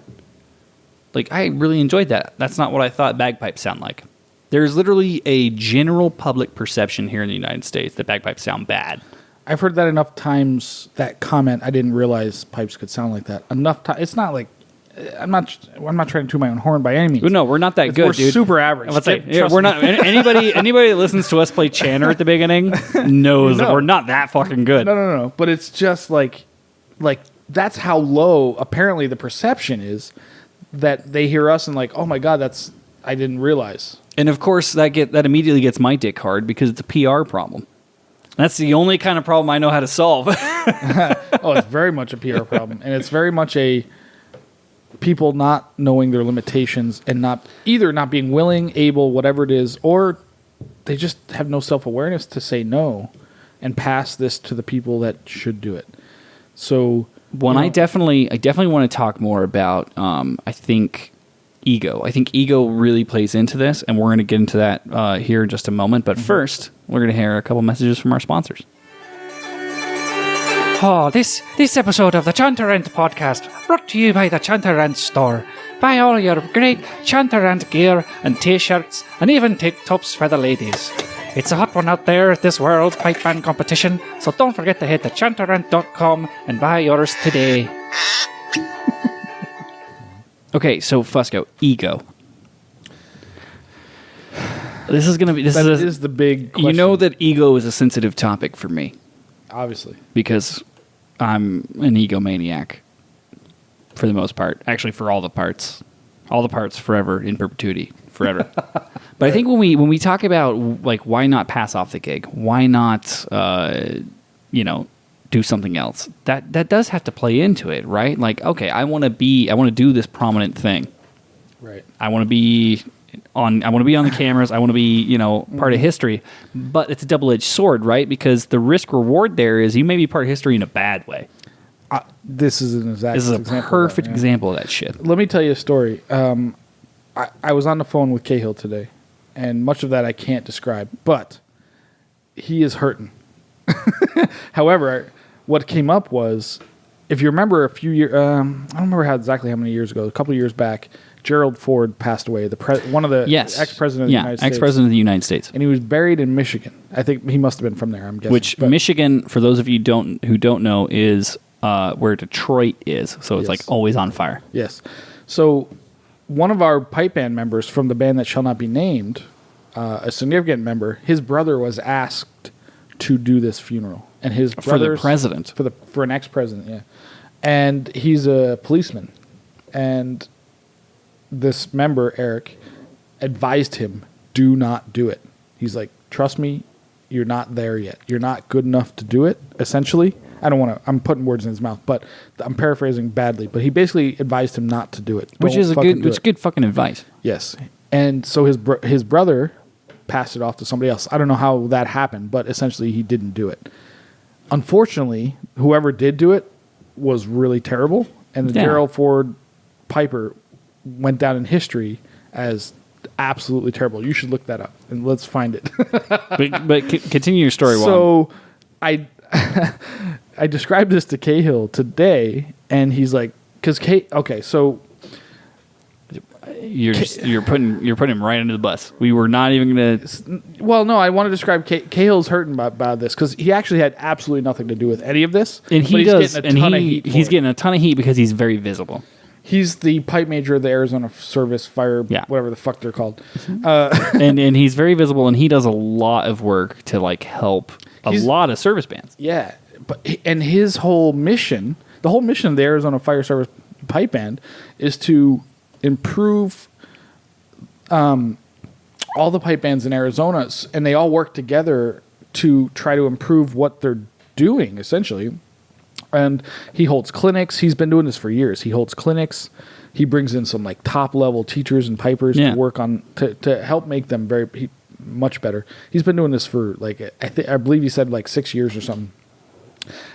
like I really enjoyed that." That's not what I thought bagpipes sound like. There's literally a general public perception here in the United States that bagpipes sound bad. I've heard that enough times. That comment, I didn't realize pipes could sound like that. Enough time. It's not like I'm not trying to toot my own horn by any means. No, we're not that good, we're dude. Super average. Let's say we're not. Anybody that listens to us play Chanter at the beginning knows that we're not that fucking good. No. But it's just like that's how low apparently the perception is that they hear us and like, oh my god, I didn't realize. And of course, that immediately gets my dick hard because it's a PR problem. That's the only kind of problem I know how to solve. Oh, it's very much a PR problem, and it's very much a people not knowing their limitations and not being willing, able, whatever it is, or they just have no self-awareness to say no and pass this to the people that should do it. So, I definitely want to talk more about. I think ego. I think ego really plays into this, and we're going to get into that here in just a moment. But first, we're going to hear a couple messages from our sponsors. Oh, this episode of the Chantarant podcast brought to you by the Chantarant store. Buy all your great Chantarant gear and t-shirts and even tank tops for the ladies. It's a hot one out there at this World Pipe Band competition, so don't forget to head to chantarant.com and buy yours today. Okay, so Fusco, ego. This is the big question. You know that ego is a sensitive topic for me. Obviously. Because I'm an egomaniac for the most part. Actually, for all the parts. All the parts forever, in perpetuity, forever. But I think when we talk about, like, why not pass off the gig? Why not, do something else? That does have to play into it, right? Like, okay, I want to do this prominent thing. Right. I want to be on the cameras. I want to be, part of history. But it's a double-edged sword, right? Because the risk reward there is you may be part of history in a bad way. This is a perfect example of that shit. Let me tell you a story. I was on the phone with Cahill today, and much of that I can't describe, but he is hurting. However, what came up was, if you remember a few years, I don't remember exactly how many years ago, a couple of years back, Gerald Ford passed away, one of the ex-president of the United States. Ex-president of the United States. And he was buried in Michigan. I think he must have been from there, I'm guessing. Michigan, for those of you who don't know, is where Detroit is. So it's like always on fire. Yes. So one of our pipe band members from the band that shall not be named, a significant member, his brother was asked to do this funeral. And his brother for the president. For an ex-president, yeah. And he's a policeman. And this member, Eric, advised him, do not do it. He's like, trust me, you're not there yet. You're not good enough to do it, essentially. I'm putting words in his mouth, but I'm paraphrasing badly. But he basically advised him not to do it. Which is good fucking advice. Yes. And so his brother passed it off to somebody else. I don't know how that happened, but essentially he didn't do it. Unfortunately, whoever did do it was really terrible. And the Gerald Ford Piper went down in history as absolutely terrible. You should look that up and let's find it. but continue your story. So I described this to Cahill today, and he's like, so you're putting him right under the bus. We were not even gonna. Well, no, I want to describe Cahill's hurting about this because he actually had absolutely nothing to do with any of this, and he's getting a ton of heat because he's very visible. He's the pipe major of the Arizona Service Fire, whatever the fuck they're called. And he's very visible, and he does a lot of work to like help a lot of service bands. Yeah, and his whole mission, the whole mission of the Arizona Fire Service Pipe Band, is to improve all the pipe bands in Arizona, and they all work together to try to improve what they're doing, essentially. And he holds clinics. He's been doing this for years. He holds clinics. He brings in some like top level teachers and pipers to work on to help make them much better. He's been doing this for like I believe he said like 6 years or something.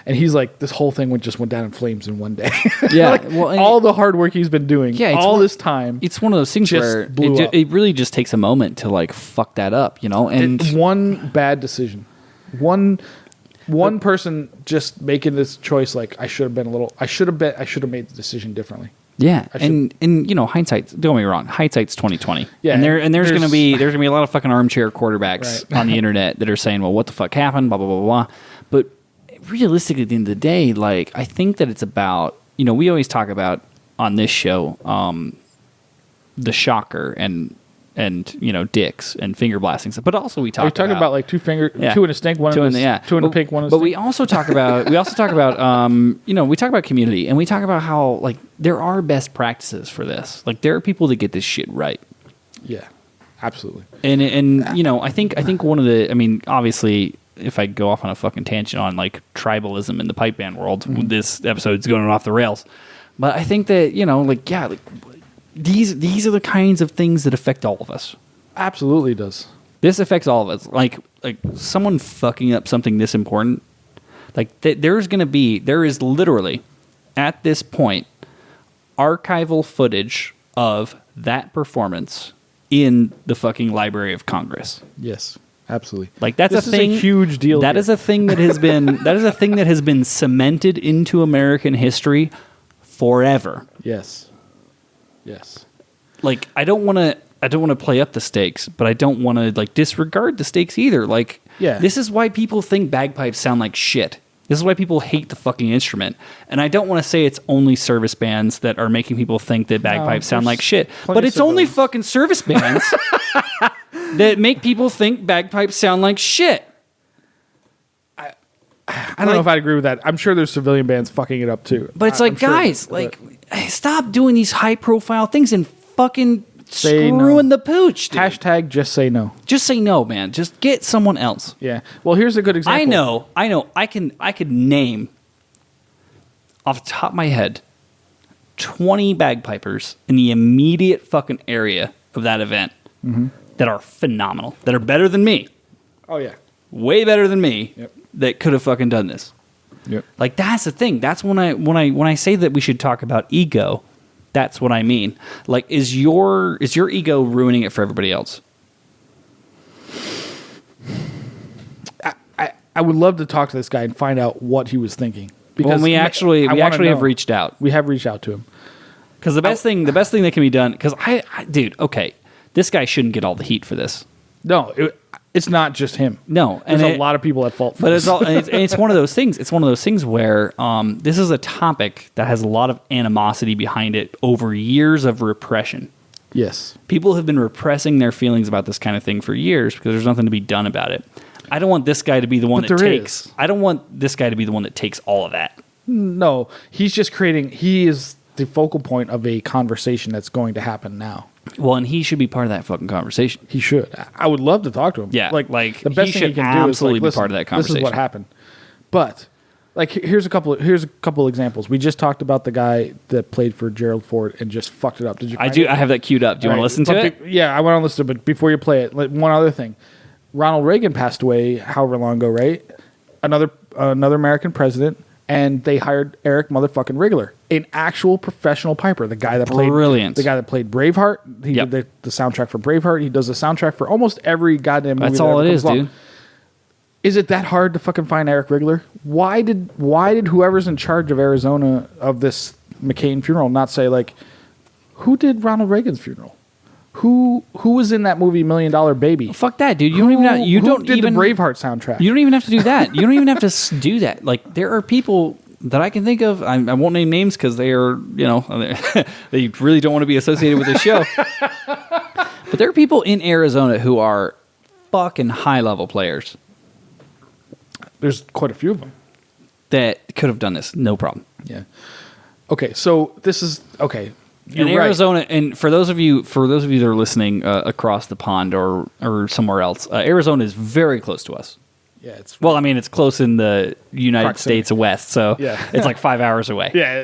And he's like, this whole thing just went down in flames in one day. Yeah, like, well, and all the hard work he's been doing, Yeah, it's all one- this time. It's one of those things Just where blew up. it really just takes a moment to like fuck that up, you know. And One bad decision, one person just making this choice. Like I should have made the decision differently. yeah, I should- and you know, hindsight. Don't get me wrong, hindsight's 20/20. Yeah, and there's there's- gonna be a lot of fucking armchair quarterbacks Right. on the internet that are saying, well, what the fuck happened, blah blah blah blah. But realistically, at the end of the day, like I think that it's about, you know, we always talk about on this show the shocker and you know, dicks and finger blasting stuff, but also we talk. Are you talking about like two in a stink, two in the pink, one in a But stink? we also talk about you know, we talk about community, and we talk about how like there are best practices for this. Like there are people that get this shit right. Yeah, absolutely. And you know, I think one of the, I mean, obviously, if I go off on a fucking tangent on like tribalism in the pipe band world, this episode's going off the rails. But I think that, you know, like yeah, like these are the kinds of things that affect all of us. Absolutely does. This affects all of us. Like someone fucking up something this important. Like there is literally at this point archival footage of that performance in the fucking Library of Congress. Yes, absolutely. Like that's This a is a thing, huge deal That here. is a thing that has been that has been cemented into American history forever. Yes. Yes. Like I don't want to play up the stakes, but I don't want to like disregard the stakes either. Like Yeah. this is why people think bagpipes sound like shit. This is why people hate the fucking instrument. And I don't want to say it's only service bands that are making people think that bagpipes sound like shit. plenty But of it's only civilians. fucking service bands that make people think bagpipes sound like shit. I don't know if I'd agree with that. I'm sure there's civilian bands fucking it up too. But it's I'm like, sure, guys, but- like, stop doing these high profile things and fucking Say no. screwing the pooch, dude. hashtag just say no. Just say no, man. Just get someone else. Yeah. Well, here's a good example. I know. I could name off the top of my head 20 bagpipers in the immediate fucking area of that event that are phenomenal, that are better than me, Oh yeah. way better than me, Yep. that could have fucking done this. Yep. Like that's the thing. That's when I say that we should talk about ego. That's what I mean. Like, is your ego ruining it for everybody else? I would love to talk to this guy and find out what he was thinking. Because we actually have reached out. We have reached out to him. Because the best thing that can be done. Because dude, okay, this guy shouldn't get all the heat for this. No, it's not just him. No, There's a lot of people at fault for But this. it's one of those things. It's one of those things where this is a topic that has a lot of animosity behind it over years of repression. Yes. People have been repressing their feelings about this kind of thing for years because there's nothing to be done about it. I don't want this guy to be the one But that there takes. is. I don't want this guy to be the one that takes all of that. No, he's just he is the focal point of a conversation that's going to happen now. Well, and he should be part of that fucking conversation. He should. I would love to talk to him. Yeah, like like, the best he thing he should can do is absolutely like, be listen, part of that This is conversation. what happened. But like, here's a couple examples. We just talked about the guy that played for Gerald Ford and just fucked it up. Did you? I find do. it? I have that queued up. Do you want to listen to it? Yeah, I want to listen to it. But before you play it, like, one other thing. Ronald Reagan passed away however long ago, right? Another American president, and they hired Eric motherfucking Rigler, an actual professional piper. The guy that played Braveheart. He Yep. did the soundtrack for Braveheart. He does the soundtrack for almost every goddamn movie. That's that all ever it comes is, along. dude. Is it that hard to fucking find Eric Rigler? Why did whoever's in charge of Arizona of this McCain funeral not say, like, who did Ronald Reagan's funeral? Who was in that movie $1 Million Baby? Fuck that, dude. You don't Who did even the Braveheart soundtrack? You don't even have to do that. You don't even have to do that. Like, there are people that I can think of. I won't name names because they are, you know, they really don't want to be associated with the show. But there are people in Arizona who are fucking high level players There's quite a few of them. that could have done this, no problem. Yeah. Okay, so this is okay. You're In right. Arizona, and for those of you that are listening across the pond or somewhere else, Arizona is very close to us. Yeah, it's Well, I mean, it's close in the United Proximity. States West, so Yeah. it's like 5 hours away. yeah.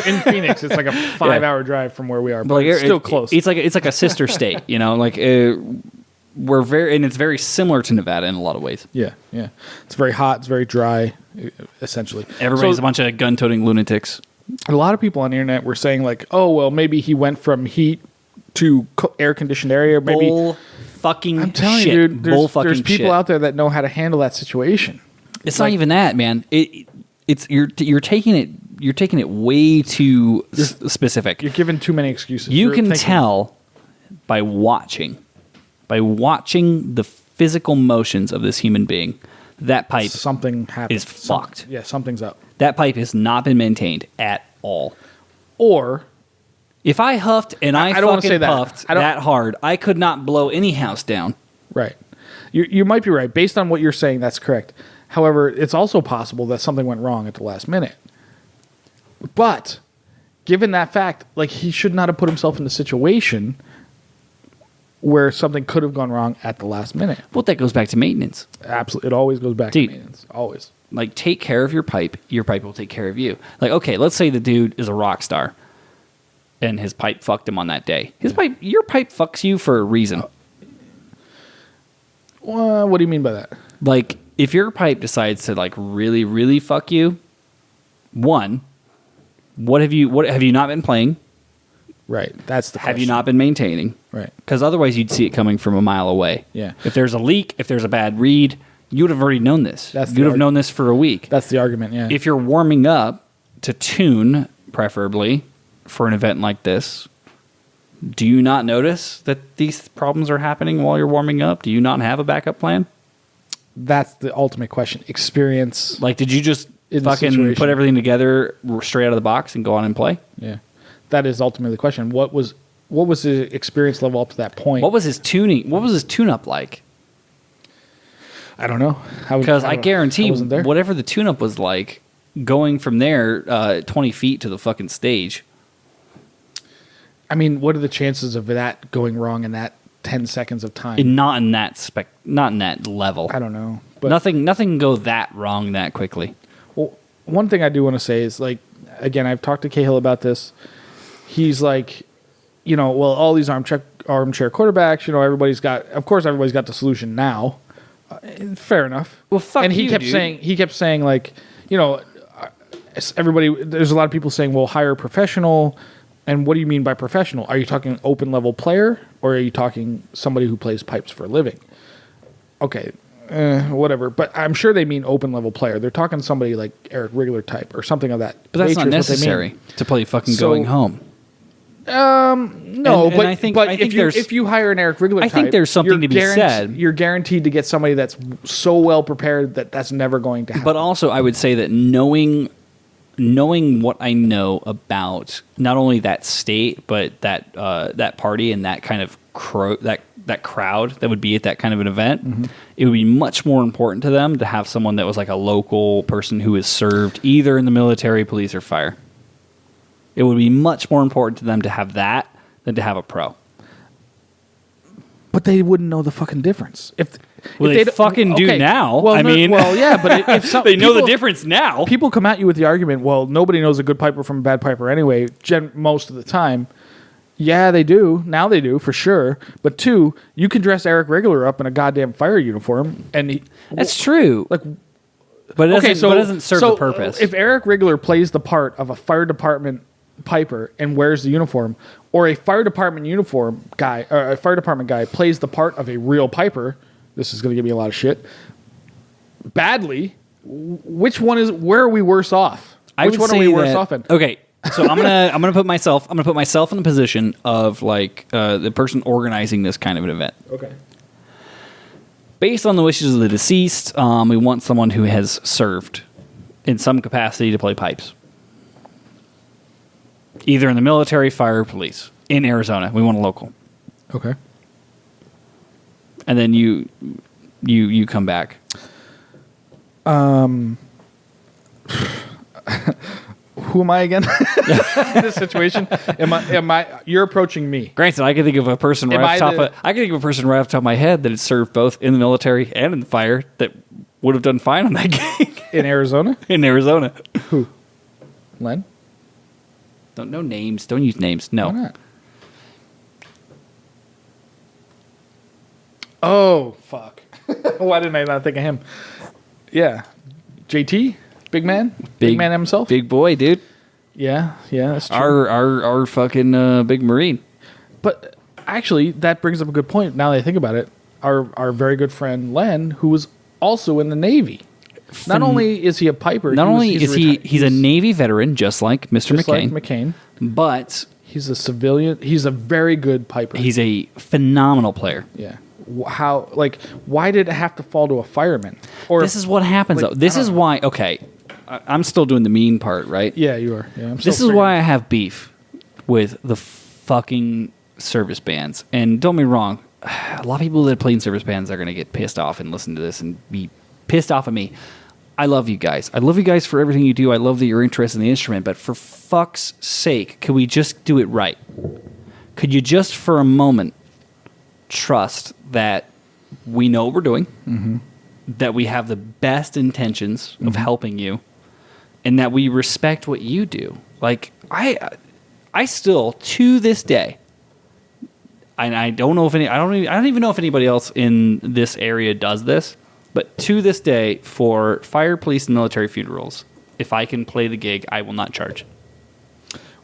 In Phoenix, it's like a 5-hour drive from where we are, but But like, it's still close. It's like a sister state, you know. Like it's very similar to Nevada in a lot of ways. Yeah. It's very hot. It's very dry, essentially. Everybody's a bunch of gun-toting lunatics. A lot of people on the internet were saying like, oh, well, maybe he went from heat to air-conditioned area. Maybe Bull fucking I'm telling shit. you, dude, there's people shit. out there that know how to handle that situation. It's not even that, man. It's you're taking it way too specific. You're giving too many excuses. You can tell by watching the physical motions of this human being. That pipe something happened. is fucked. Yeah, something's up. That pipe has not been maintained at all. Or if I huffed and I don't wanna fucking say that. puffed that hard, I could not blow any house down. right, you might be right. Based on what you're saying, that's correct. However, it's also possible that something went wrong at the last minute. But given that fact, like he should not have put himself in a situation where something could have gone wrong at the last minute. Well, that goes back to maintenance. Absolutely, it always goes back Dude. to maintenance. Always. Like, take care of your pipe will take care of you. Like, okay, let's say the dude is a rock star and his pipe fucked him on that day. Your pipe fucks you for a reason. What do you mean by that? Like, if your pipe decides to like really, really fuck you, one, what have you not been playing? Right, that's the Have you question. not been maintaining? Right. Because otherwise you'd see it coming from a mile away. Yeah. If there's a leak, if there's a bad read, you would have already known this. You'd have known this for a week. That's the argument, yeah. If you're warming up to tune, preferably, for an event like this, do you not notice that these problems are happening while you're warming up? Do you not have a backup plan? That's the ultimate question. Experience. Like, did you just In the fucking situation. put everything together straight out of the box and go on and play? Yeah. That is ultimately the question. What was the experience level up to that point? What was his tuning? What was his tune-up like? I don't know. Because I guarantee I wasn't there. whatever the tune-up was like, going from there 20 feet to the fucking stage. I mean, what are the chances of that going wrong in that 10 seconds of time? And not in that level. I don't know. But Nothing can go that wrong that quickly. well, one thing I do want to say is, like, again, I've talked to Cahill about this. He's like, well, all these armchair quarterbacks, everybody's got the solution now. Fair enough. Well, fuck and he you, kept dude. saying like, everybody, there's a lot of people saying, well, hire a professional. And what do you mean by professional? Are you talking open level player, or are you talking somebody who plays pipes for a living? Okay, whatever. But I'm sure they mean open level player. They're talking somebody like Eric Rigler type or something of that. But that's nature not is what they mean. necessary to play fucking So- going home. No, And but I think if you hire an Eric Rigler type, think there's something to be said. You're guaranteed to get somebody that's so well prepared that that's never going to happen. But also, I would say that knowing what I know about not only that state, but that party and that kind of that crowd that would be at that kind of an event, it would be much more important to them to have someone that was like a local person who is served either in the military, police, or fire. It would be much more important to them to have that than to have a pro. But they wouldn't know the fucking difference. If They fucking do now. Well, I mean, yeah, but if they know the difference now. People come at you with the argument, well, nobody knows a good piper from a bad piper anyway, most of the time. Yeah, they do. Now they do, for sure. But two, you can dress Eric Rigler up in a goddamn fire uniform. That's true. Like, but it doesn't serve the purpose. If Eric Rigler plays the part of a fire department piper and wears the uniform, or a fire department guy plays the part of a real piper, this is going to give me a lot of shit. Badly, where are we worse off? Which one are we worse off in? Okay, so I'm gonna put myself in the position of like the person organizing this kind of an event. Okay. Based on the wishes of the deceased, we want someone who has served in some capacity to play pipes. Either in the military, fire, or police. In Arizona. We want a local. Okay. And then you come back. Who am I again? In this situation? Am I you're approaching me. Granted, I can think of a person right off the top of my head that had served both in the military and in the fire that would have done fine on that gig. In Arizona? In Arizona. Who? Len? No names. Don't use names. No. Why not? Oh, fuck. Why didn't I not think of him? Yeah. JT? Big man? Big man himself? Big boy, dude. Yeah, that's true. Our fucking big Marine. But actually, that brings up a good point. Now that I think about it, our very good friend Len, who was also in the Navy. Not only is he a piper, he's a Navy veteran, just like Mr. just McCain. like McCain, but he's a civilian. He's a very good piper. He's a phenomenal player. Yeah. How? Like, why did it have to fall to a fireman? Or this is what happens, though. This is why. Okay, I'm still doing the mean part, right? Yeah, you are. Yeah, this is why I have beef with the fucking service bands. And don't get me wrong, a lot of people that play in service bands are going to get pissed off and listen to this and be pissed off at me. I love you guys. I love you guys for everything you do. I love that you're interested in the instrument. But for fuck's sake, could we just do it right? Could you just for a moment trust that we know what we're doing, that we have the best intentions of helping you, and that we respect what you do? Like, I still, to this day, and I don't know if I don't even know if anybody else in this area does this, but to this day, for fire, police, and military funerals, if I can play the gig, I will not charge.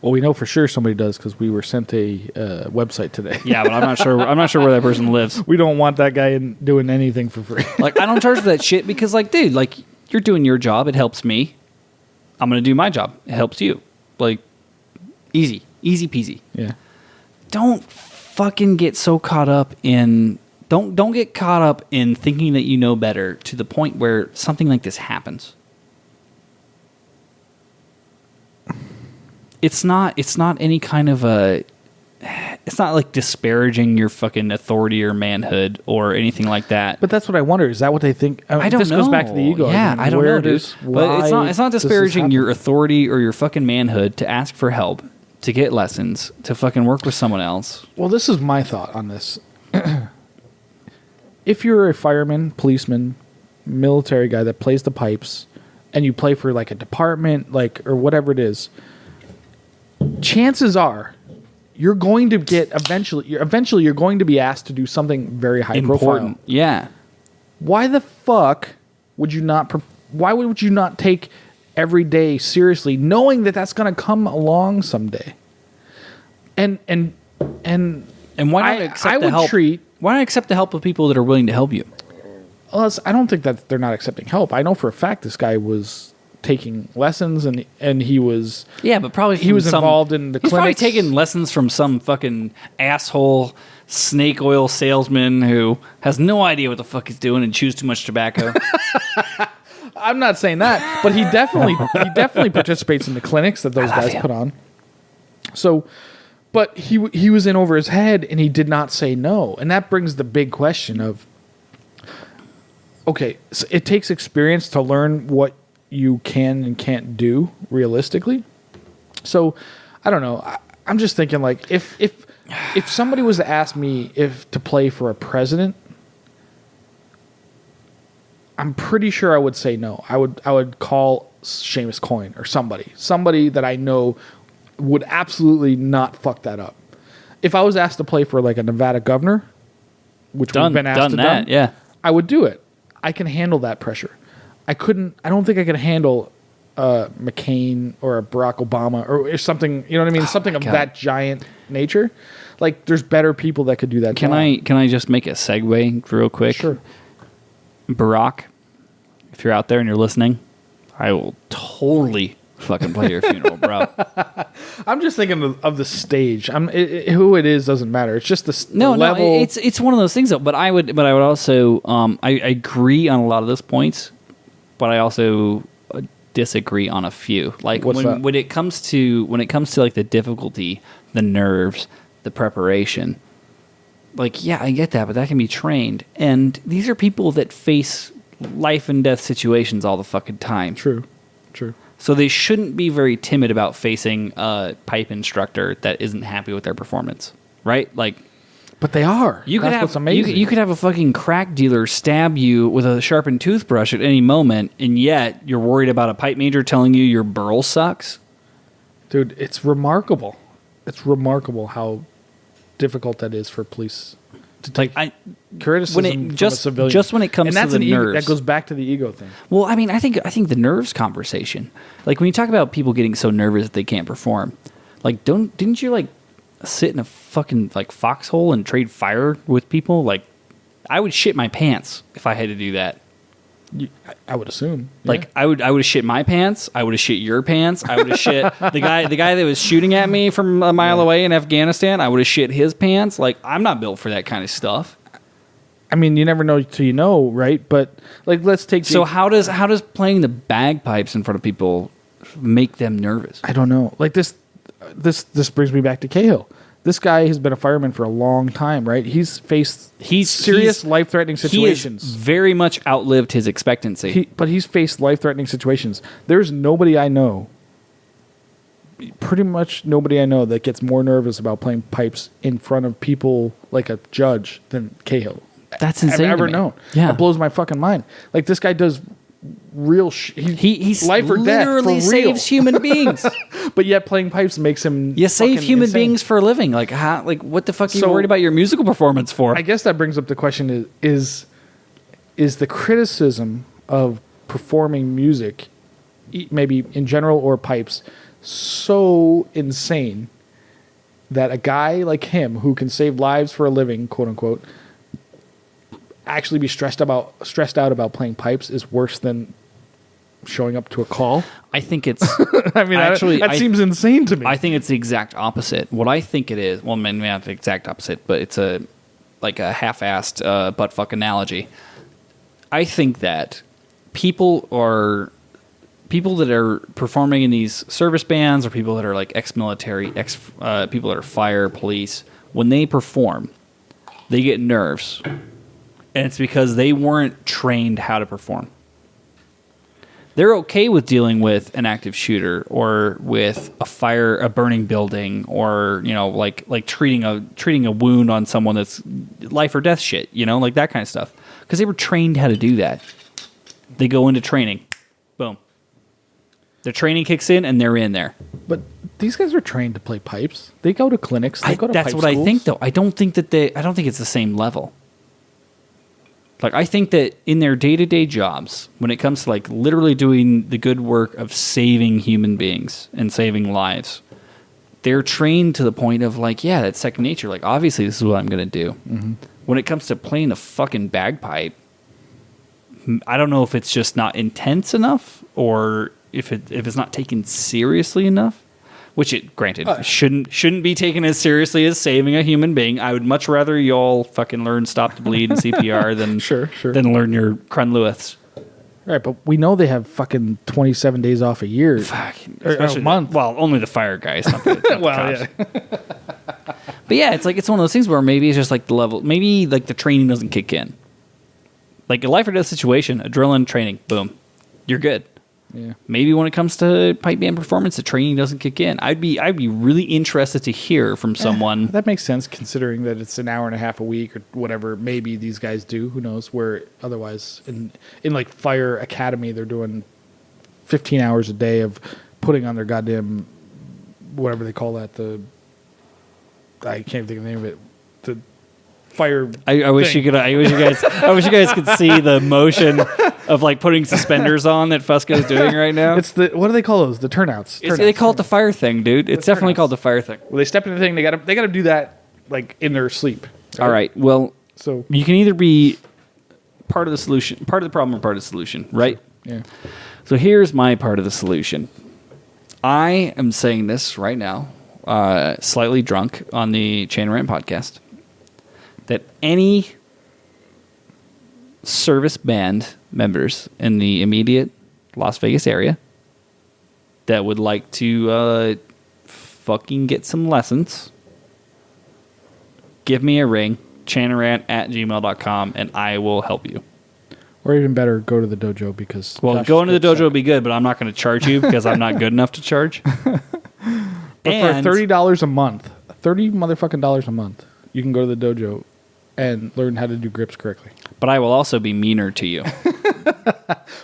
Well, we know for sure somebody does because we were sent a website today. Yeah, but I'm not sure. I'm not sure where that person lives. We don't want that guy doing anything for free. Like, I don't charge for that shit because, like, dude, like, you're doing your job. It helps me. I'm gonna do my job. It helps you. Like, easy peasy. Yeah. Don't fucking get so caught up in. Don't get caught up in thinking that you know better to the point where something like this happens. It's not any kind of a. It's not like disparaging your fucking authority or manhood or anything like that. But that's what I wonder. Is that what they think? I don't this know. Goes back to the ego. Yeah, I don't know, dude. But it's not disparaging your authority authority or your fucking manhood to ask for help, to get lessons, to fucking work with someone else. Well, this is my thought on this. If you're a fireman, policeman, military guy that plays the pipes, and you play for like a department, like or whatever it is, chances are you're going to get eventually you're going to be asked to do something very high profile. Yeah. Why the fuck would you not? Why would you not take every day seriously, knowing that that's going to come along someday? And why not accept the help? Why not accept the help of people that are willing to help you? I don't think that they're not accepting help. I know for a fact this guy was taking lessons and he was but probably he was involved in the he's clinics. Probably taking lessons from some fucking asshole snake oil salesman who has no idea what the fuck he's doing and chews too much tobacco. I'm not saying that, but he definitely participates in the clinics that those guys put on. So, but he was in over his head and he did not say no, and that brings the big question of, okay, so it takes experience to learn what you can and can't do realistically. So, I don't know. I'm just thinking, like, if somebody was to ask me to play for a president, I'm pretty sure I would say no. I would call Seamus Coyne or somebody that I know would absolutely not fuck that up. If I was asked to play for like a Nevada governor, which we've been asked to do, yeah, I would do it. I can handle that pressure. I don't think I could handle McCain or a Barack Obama or something. You know what I mean? Something of that giant nature. Like, there's better people that could do that. Can I just make a segue real quick? Sure. Barack, if you're out there and you're listening, I will totally fucking play your funeral, bro. I'm just thinking of the stage. Who it is doesn't matter. It's just the level. No, it's one of those things though. But I would also I agree on a lot of those points, but I also disagree on a few. Like when it comes to like the difficulty, the nerves, the preparation. Like, yeah, I get that, but that can be trained. And these are people that face life and death situations all the fucking time. True. So they shouldn't be very timid about facing a pipe instructor that isn't happy with their performance, right? Like, but they are. That's what's amazing. You could have a fucking crack dealer stab you with a sharpened toothbrush at any moment, and yet you're worried about a pipe major telling you your burl sucks? Dude, it's remarkable. It's remarkable how difficult that is for police to take Like criticism from a civilian. just when it comes and that's to the nerves. that goes back to the ego thing. Well, I mean, I think the nerves conversation. Like when you talk about people getting so nervous that they can't perform, like didn't you like sit in a fucking like foxhole and trade fire with people? Like I would shit my pants if I had to do that. I would assume. Like I would have shit my pants. I would have shit your pants. I would have shit the guy that was shooting at me from a mile away in Afghanistan. I would have shit his pants. Like I'm not built for that kind of stuff. I mean, you never know till you know, right? But like, let's take. So how does playing the bagpipes in front of people make them nervous? I don't know. Like this brings me back to Cahill. This guy has been a fireman for a long time, right? He's faced serious life-threatening situations. He has very much outlived his expectancy. But he's faced life-threatening situations. There's nobody I know, pretty much nobody I know, that gets more nervous about playing pipes in front of people like a judge than Cahill. That's insane. I've ever to me. known. Yeah, it blows my fucking mind. Like this guy does real he's life or death for real. Saves human beings. But yet playing pipes makes him You save human insane. beings for a living. Like how? Like what the fuck are you worried about your musical performance for? I guess that brings up the question: is the criticism of performing music, maybe in general or pipes, so insane that a guy like him who can save lives for a living, quote unquote, actually be stressed out about playing pipes is worse than showing up to a call? I think it's. I mean, actually, that seems insane to me. I think it's the exact opposite. What I think it is, well, maybe not the exact opposite, but it's a half-assed butt fuck analogy. I think that people that are performing in these service bands or people that are like ex-military, people that are fire, police, when they perform, they get nerves. And it's because they weren't trained how to perform. They're okay with dealing with an active shooter or with a burning building, or like treating a wound on someone that's life or death shit, like that kind of stuff, because they were trained how to do that. They go into training, boom. The training kicks in and they're in there. But these guys are trained to play pipes. They go to clinics. They go to that's pipe what schools. I think, though. I don't think it's the same level. Like, I think that in their day-to-day jobs, when it comes to, like, literally doing the good work of saving human beings and saving lives, they're trained to the point of, like, yeah, that's second nature. Like, obviously, this is what I'm going to do. Mm-hmm. When it comes to playing the fucking bagpipe, I don't know if it's just not intense enough or if it's not taken seriously enough. Which it, granted, shouldn't be taken as seriously as saving a human being. I would much rather y'all fucking learn Stop the Bleed and CPR than sure. than learn your Crunlewiths. Right, but we know they have fucking 27 days off a year. Or a month. Well, only the fire guys. Not the Well, cops. Yeah. But yeah, it's one of those things where maybe it's just like the level. Maybe like the training doesn't kick in. Like a life or death situation, adrenaline training, boom, you're good. Yeah. Maybe when it comes to pipe band performance, the training doesn't kick in. I'd be really interested to hear from someone. That makes sense, considering that it's an hour and a half a week or whatever. Maybe these guys do. Who knows? Where otherwise, in like Fire Academy, they're doing 15 hours a day of putting on their goddamn whatever they call that. I can't think of the name of it. The fire. I wish you could. I wish you guys could see the motion of like putting suspenders on that Fusco's doing right now. It's what do they call those? The turnouts. They call it the fire thing, dude. It's definitely called the fire thing. Well, they step into the thing. They got to do that like in their sleep. Right? All right. Well, so you can either be part of the solution, part of the problem, or part of the solution, right? Yeah. So here's my part of the solution. I am saying this right now, slightly drunk on the Chain Rant podcast, that any service band members in the immediate Las Vegas area that would like to fucking get some lessons, give me a ring, chainrant@gmail.com, and I will help you. Or even better, go to the dojo because... Well, going to the dojo would be good, but I'm not going to charge you because I'm not good enough to charge. But for $30 a month, $30 motherfucking dollars a month, you can go to the dojo and learn how to do grips correctly. But I will also be meaner to you.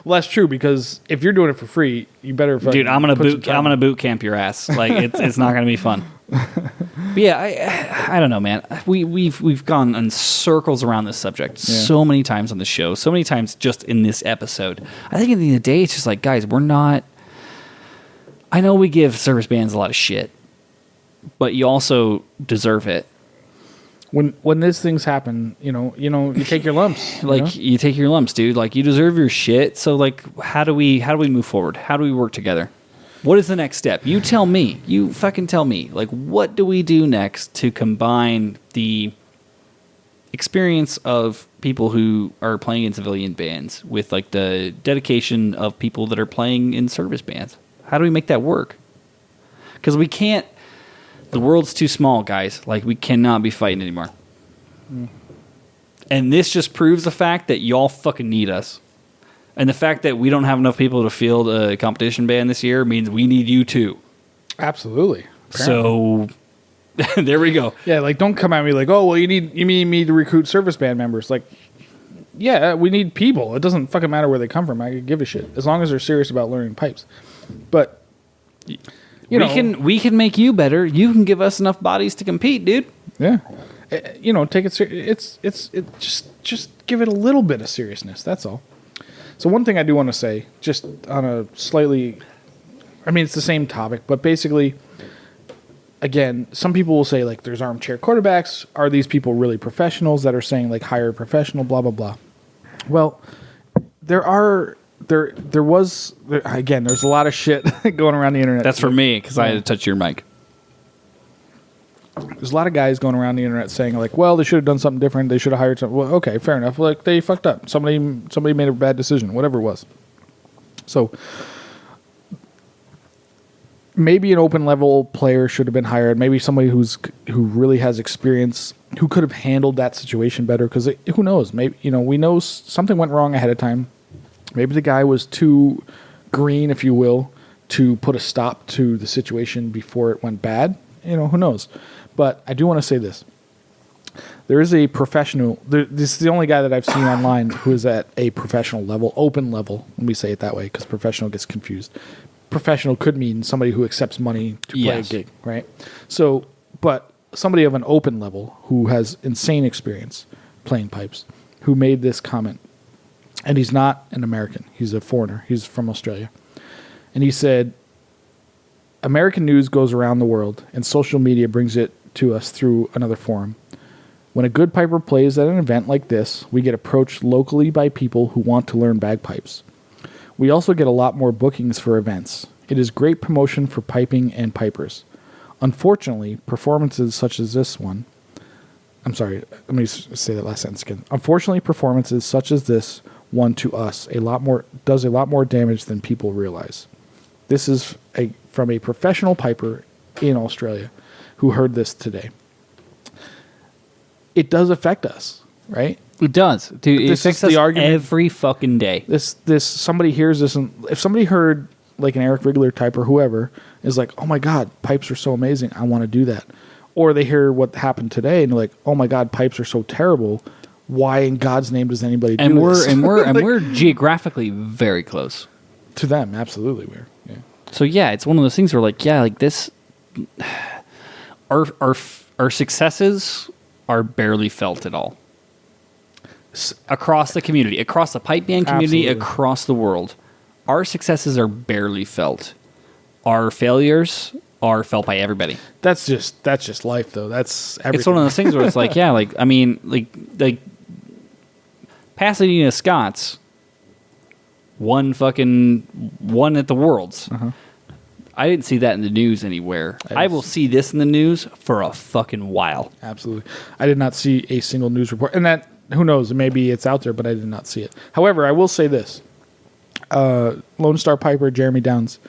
Well, that's true, because if you're doing it for free, you better... Dude, I'm gonna boot camp your ass. Like it's not gonna be fun. But yeah, I don't know, man. We've gone in circles around this subject so many times on the show, so many times just in this episode. I think at the end of the day, it's just like, guys, we're not. I know we give service bands a lot of shit, but you also deserve it. When these things happen, you take your lumps. You take your lumps, dude. Like, you deserve your shit. So, like, how do we move forward? How do we work together? What is the next step? You tell me. You fucking tell me. Like, what do we do next to combine the experience of people who are playing in civilian bands with, like, the dedication of people that are playing in service bands? How do we make that work? Because we can't. The world's too small, guys. Like, we cannot be fighting anymore. And this just proves the fact that y'all fucking need us. And the fact that we don't have enough people to field a competition band this year means we need you too. Absolutely. Apparently. So, there we go. Yeah, like, don't come at me like, oh, well, you need me to recruit service band members. Like, yeah, we need people. It doesn't fucking matter where they come from. I could give a shit. As long as they're serious about learning pipes. But... we can make you better. You can give us enough bodies to compete, dude. Yeah, take it serious. It's just give it a little bit of seriousness. That's all. So one thing I do want to say, just on a slightly, I mean, it's the same topic, but basically, again, some people will say, like, there's armchair quarterbacks. Are these people really professionals that are saying, like, hire a professional? Blah blah blah. Well, there's a lot of shit going around the internet. That's for me, because I had to touch your mic. There's a lot of guys going around the internet saying, like, well, they should have done something different. They should have hired someone. Well, okay, fair enough. Like, they fucked up. Somebody made a bad decision, whatever it was. So maybe an open level player should have been hired. Maybe somebody who really has experience, who could have handled that situation better. Because who knows? Maybe, we know something went wrong ahead of time. Maybe the guy was too green, if you will, to put a stop to the situation before it went bad. Who knows? But I do want to say this. There is a professional... this is the only guy that I've seen online who is at a professional level, open level. Let me say it that way, because professional gets confused. Professional could mean somebody who accepts money to play a gig, right? So, but somebody of an open level who has insane experience playing pipes, who made this comment. And he's not an American. He's a foreigner. He's from Australia. And he said, American news goes around the world, and social media brings it to us through another forum. When a good piper plays at an event like this, we get approached locally by people who want to learn bagpipes. We also get a lot more bookings for events. It is great promotion for piping and pipers. Unfortunately, performances such as this one... I'm sorry, let me say that last sentence again. Unfortunately, performances such as this one to us does a lot more damage than people realize. This is from a professional piper in Australia who heard this today. It does affect us, right? It does. Dude, it affects us every fucking day. This somebody hears this, and if somebody heard, like, an Eric Rigler type or whoever is like, oh my God, pipes are so amazing, I want to do that. Or they hear what happened today and they're like, oh my God, pipes are so terrible. Why in God's name does anybody do this? And we're geographically very close to them. Absolutely, we're. Yeah. So yeah, it's one of those things where, like, yeah, like this, our successes are barely felt at all across the community, across the pipe band community, across the world. Our successes are barely felt. Our failures are felt by everybody. That's just life, though. That's everything. It's one of those things where it's like, yeah, like, I mean, like Pasadena Scots won at the Worlds. Uh-huh. I didn't see that in the news anywhere. I will see this in the news for a fucking while. Absolutely. I did not see a single news report. And that, who knows, maybe it's out there, but I did not see it. However, I will say this. Lone Star Piper, Jeremy Downs,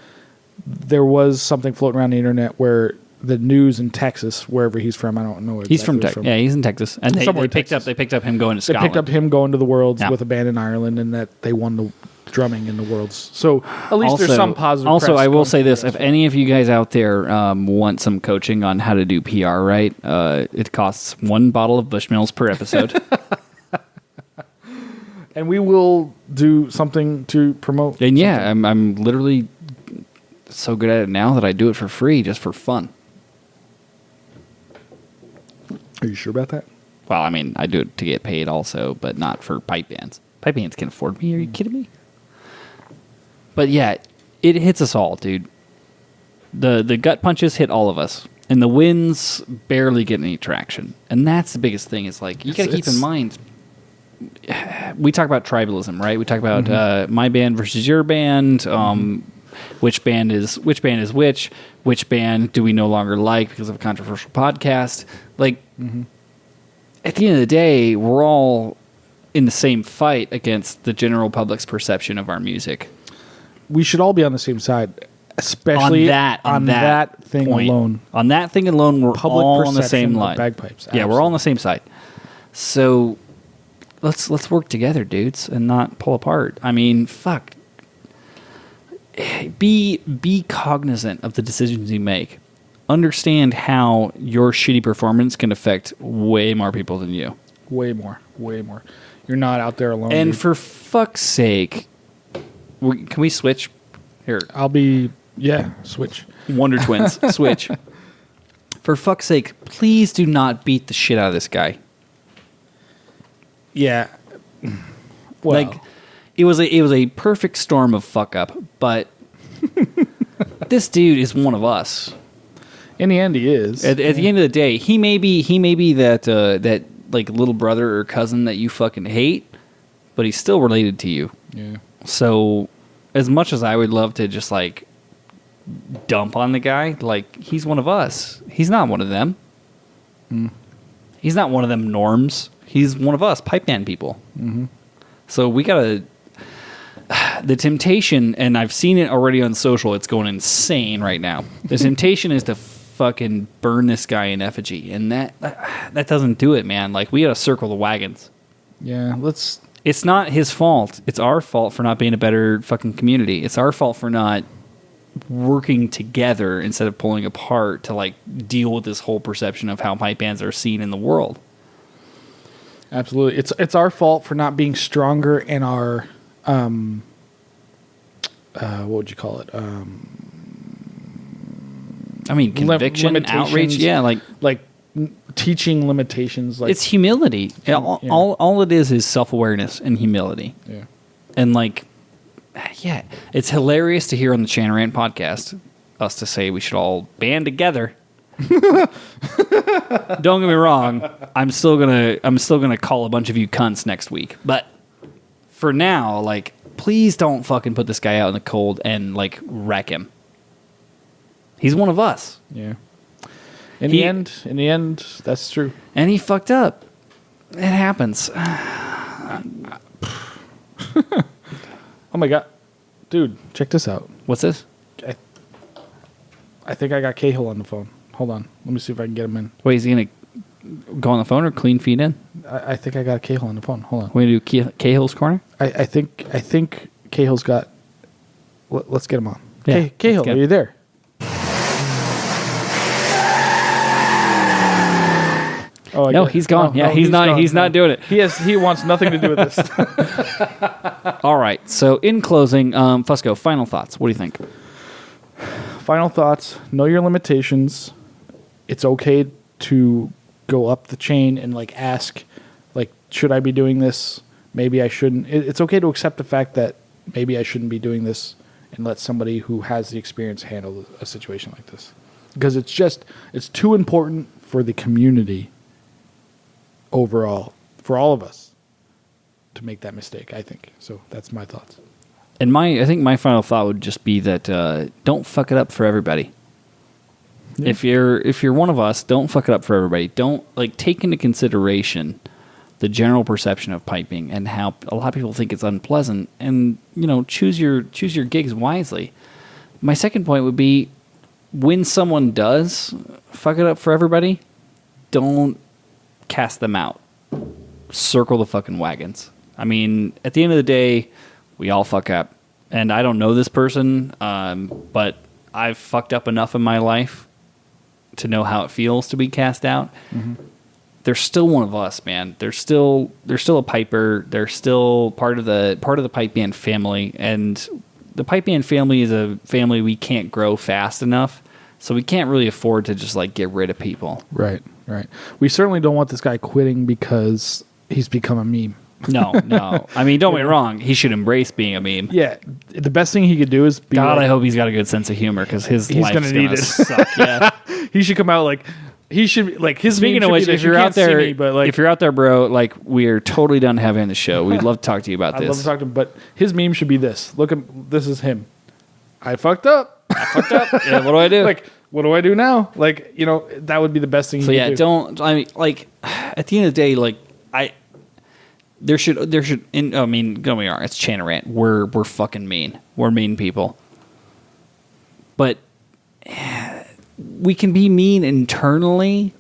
there was something floating around the internet where the news in Texas, wherever he's from, I don't know. Exactly he's from Texas. Yeah, he's in Texas, and they picked up him going to Scotland. They picked up him going to the Worlds with a band in Ireland, and that they won the drumming in the Worlds. So at least there's some positive. Also, I will say this: if any of you guys out there want some coaching on how to do PR right, it costs 1 bottle of Bushmills per episode. And we will do something to promote. And yeah, I'm literally so good at it now that I do it for free, just for fun. Are you sure about that? Well, I mean, I do it to get paid also, but not for pipe bands. Pipe bands can afford me. Are you kidding me? But yeah, it hits us all, dude. The gut punches hit all of us. And the wins barely get any traction. And that's the biggest thing. Is like, you got to keep in mind, we talk about tribalism, right? We talk about my band versus your band, which band is which band do we no longer like because of a controversial podcast. Like, at the end of the day, we're all in the same fight against the general public's perception of our music. We should all be on the same side, especially on that thing point. alone. On that thing alone, we're Public all on the same perception of line. bagpipes. Yeah, we're all on the same side. So let's work together, dudes, and not pull apart. I mean, fuck. Be cognizant of the decisions you make. Understand how your shitty performance can affect way more people than you. Way more. You're not out there alone. And dude. for fuck's sake, can we switch? Here, I'll be switch. Wonder Twins, switch. For fuck's sake, please do not beat the shit out of this guy. Yeah. Well, Like, it was a perfect storm of fuck up, but this dude is one of us. in the end, he is. At the end of the day, he may be that like little brother or cousin that you fucking hate, but he's still related to you. Yeah. So, as much as I would love to just like dump on the guy, like, he's one of us. He's not one of them. He's not one of them norms. He's one of us, pipe band people. So we gotta. The temptation, and I've seen it already on social. It's going insane right now. The temptation is to fucking burn this guy in effigy, and that doesn't do it, man. Like, we gotta circle the wagons. Yeah, let's. It's not his fault. It's our fault for not being a better fucking community. It's our fault for not working together instead of pulling apart to like deal with this whole perception of how pipe bands are seen in the world. Absolutely. It's our fault for not being stronger in our what would you call it? I mean, conviction, outrage, yeah, like teaching limitations. Like, it's humility. All it is self-awareness and humility. Yeah. And like, yeah, it's hilarious to hear on the Chanarant podcast us to say we should all band together. Don't get me wrong, I'm still gonna call a bunch of you cunts next week. But for now, like, please don't fucking put this guy out in the cold and like wreck him. He's one of us. Yeah. In the end, that's true. And he fucked up. It happens. Oh my god, dude, check this out. What's this? I think I got Cahill on the phone. Hold on, let me see if I can get him in. Wait, is he gonna go on the phone or clean feed in? I think I got Cahill on the phone. Hold on. We're gonna do Cahill's corner. I think Cahill's got. Let's get him on. Yeah, Cahill, let's get are you there? Oh, No, he's gone. Yeah, he's not. gone. He's not doing it. He wants nothing to do with this. All right. So in closing, Fusco, final thoughts. What do you think? Final thoughts. Know your limitations. It's okay to go up the chain and like ask, like, should I be doing this? Maybe I shouldn't. It's okay to accept the fact that maybe I shouldn't be doing this, and let somebody who has the experience handle a situation like this, because it's too important for the community overall, for all of us, to make that mistake, I think. So that's my thoughts. And I think my final thought would just be that don't fuck it up for everybody. Yeah. If you're one of us, don't fuck it up for everybody. Don't take into consideration the general perception of piping and how a lot of people think it's unpleasant, and choose your gigs wisely. My second point would be, when someone does fuck it up for everybody, don't cast them out. Circle the fucking wagons. I mean, at the end of the day, we all fuck up. And I don't know this person, but I've fucked up enough in my life to know how it feels to be cast out. Mm-hmm. They're still one of us, man. They're still a piper. They're still part of the pipe band family. And the pipe band family is a family we can't grow fast enough. So we can't really afford to just get rid of people. Right. Right. We certainly don't want this guy quitting because he's become a meme. No. I mean, don't get me wrong. He should embrace being a meme. Yeah. The best thing he could do is be God, like, I hope he's got a good sense of humor because he's gonna need it. suck. Yeah. he should come out like he should be like his Speaking meme of should which, be if this, you're you out can't see there, me, but like if you're out there, bro, like we're totally done having the show. We'd love to talk to you about I'd this. love to talk to him, but his meme should be this. Look at this is him. I fucked up. Yeah, what do I do? Like, what do I do now? Like, that would be the best thing So he yeah, could do. I mean, like at the end of the day, like there should. I mean, don't get me wrong. It's Channel Rant. We're fucking mean. We're mean people. But we can be mean internally.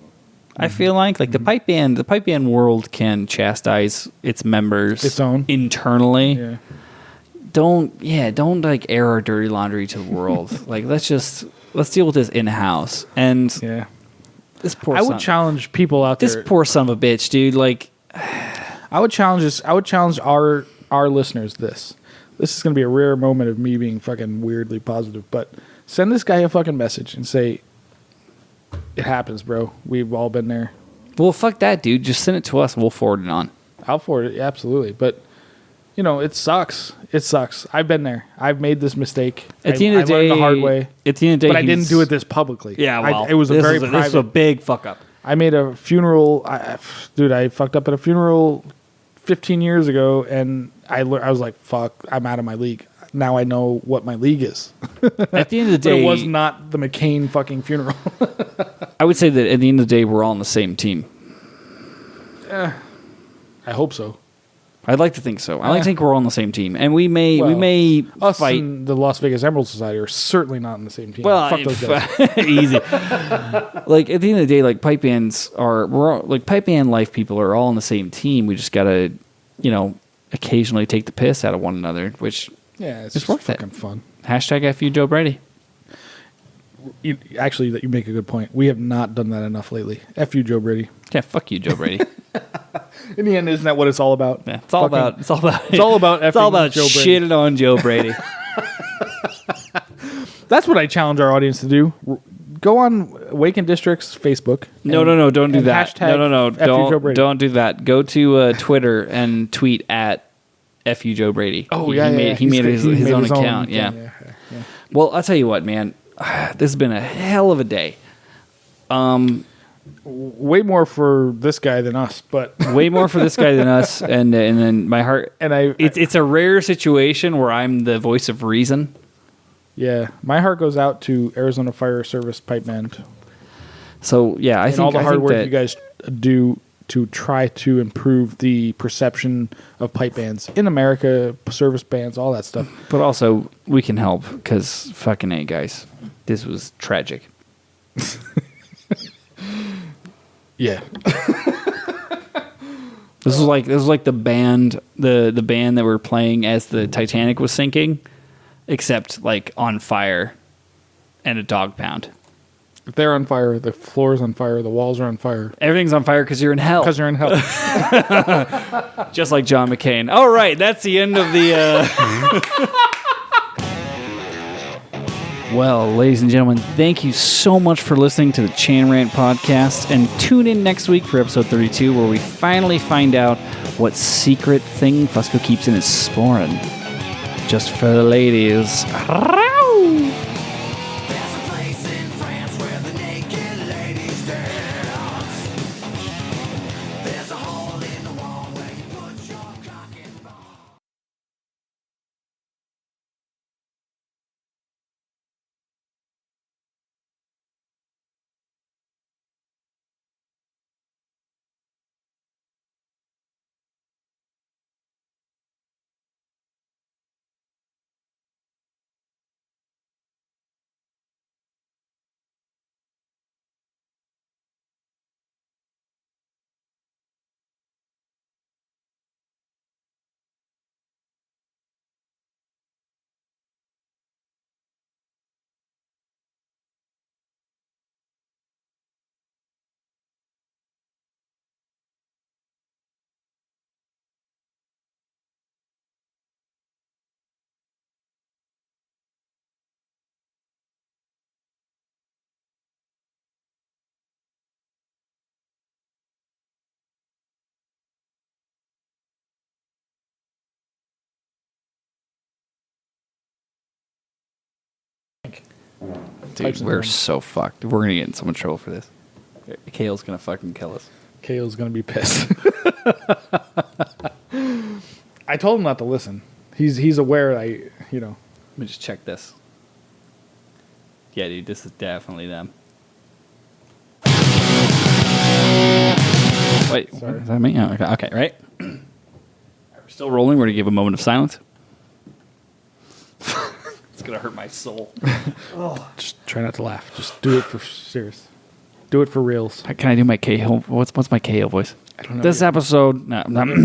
I feel like the pipe band world can chastise its members Its own internally. Yeah. Don't like air our dirty laundry to the world. Like let's deal with this in house. And Yeah. this poor I would challenge people out this there. poor son of a bitch, dude. Like I would challenge our listeners this. This is going to be a rare moment of me being fucking weirdly positive, but send this guy a fucking message and say, it happens, bro. We've all been there. well, fuck that, dude. Just send it to us and we'll forward it on. I'll forward it, absolutely. But, it sucks. It sucks. I've been there. I've made this mistake. At the end of the I learned day, the hard way. At the end of the day, But I didn't do it this publicly. Yeah, well, it was a very this private. is a big fuck up. I made a funeral. I fucked up at a funeral 15 years ago, and I was like, fuck, I'm out of my league. Now I know what my league is. At the end of the But day, it was not the McCain fucking funeral. I would say that at the end of the day, we're all on the same team. I hope so. I'd like to think so. I like to think we're all on the same team, and we may Us fight. and the Las Vegas Emerald Society are certainly not on the same team. Well, fuck those guys. easy. Like at the end of the day, like pipe bands pipe band life people are all on the same team. We just gotta, occasionally take the piss out of one another, which Yeah, it's It's just worth it. fucking fun. hashtag FU Joe Brady. You make a good point. We have not done that enough lately. F you, Joe Brady. Yeah, fuck you, Joe Brady. In the end, isn't that what it's all about? Yeah, it's all about It's all about it's all effing about Joe Brady. shitting on Joe Brady. That's what I challenge our audience to do. Go on Awaken District's Facebook. No, don't do and that. hashtag No, F you, Joe Brady. don't do that. Go to Twitter and tweet at FU Joe Brady. Oh, He yeah, made his own account. Yeah. yeah. Well, I'll tell you what, man. This has been a hell of a day. Way more for this guy than us, but Way more for this guy than us, and then my heart. and It's a rare situation where I'm the voice of reason. yeah, my heart goes out to Arizona Fire Service Pipe Band So yeah, I and think all the I hard think work that you guys do to try to improve the perception of pipe bands in America, service bands, all that stuff. but also we can help because fucking A, guys, this was tragic. Yeah, This was like the band the band that were playing as the Titanic was sinking, except like on fire and a dog pound. if they're on fire, the floor's on fire, the walls are on fire Everything's on fire because you're in hell. because you're in hell. Just like John McCain. All right, that's the end of the. Well, ladies and gentlemen, thank you so much for listening to the Chan Rant podcast. And tune in next week for episode 32, where we finally find out what secret thing Fusco keeps in his sporran. Just for the ladies. Dude, we're so fucked. We're gonna get in so much trouble for this. Kale's gonna fucking kill us. Kale's gonna be pissed. I told him not to listen. He's aware. Let me just check this. Yeah, dude, this is definitely them. Wait, what does that mean? Oh, okay, right? We're still rolling. We're going to give a moment of silence. It's going to hurt my soul. Just try not to laugh. Just do it for serious. Do it for reals. Can I do my Cahill? What's my Cahill voice? I don't know. This episode... No,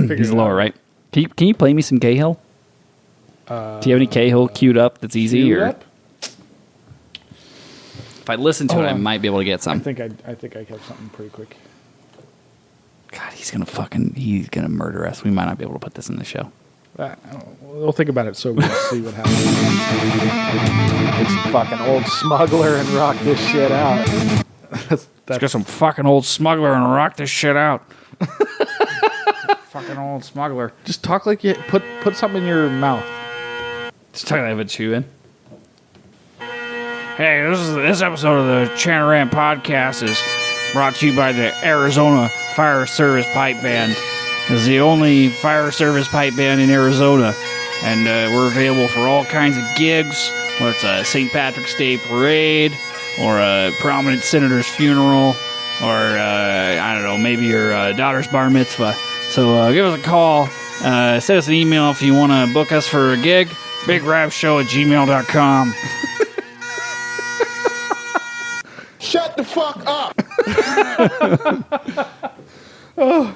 he's lower, right? Can you play me some Cahill? Do you have any Cahill queued up that's easy? Queued or up? If I listen to it, I might be able to get some. I think I have something pretty quick. God, he's gonna murder us. We might not be able to put this in the show. We'll think about it so we can see what happens. It's fucking old smuggler and rock this shit out. Let's get some fucking old smuggler and rock this shit out. Fucking old smuggler. Just talk like you put something in your mouth. Just talking like a chewing. Hey, this episode of the Chantarant Podcast is brought to you by the Arizona Fire Service Pipe Band. It's the only fire service pipe band in Arizona, and we're available for all kinds of gigs, whether it's a St. Patrick's Day parade, or a prominent senator's funeral, or, I don't know, maybe your daughter's bar mitzvah. So give us a call, send us an email if you want to book us for a gig, bigrapshow@gmail.com. Shut the fuck up! Oh.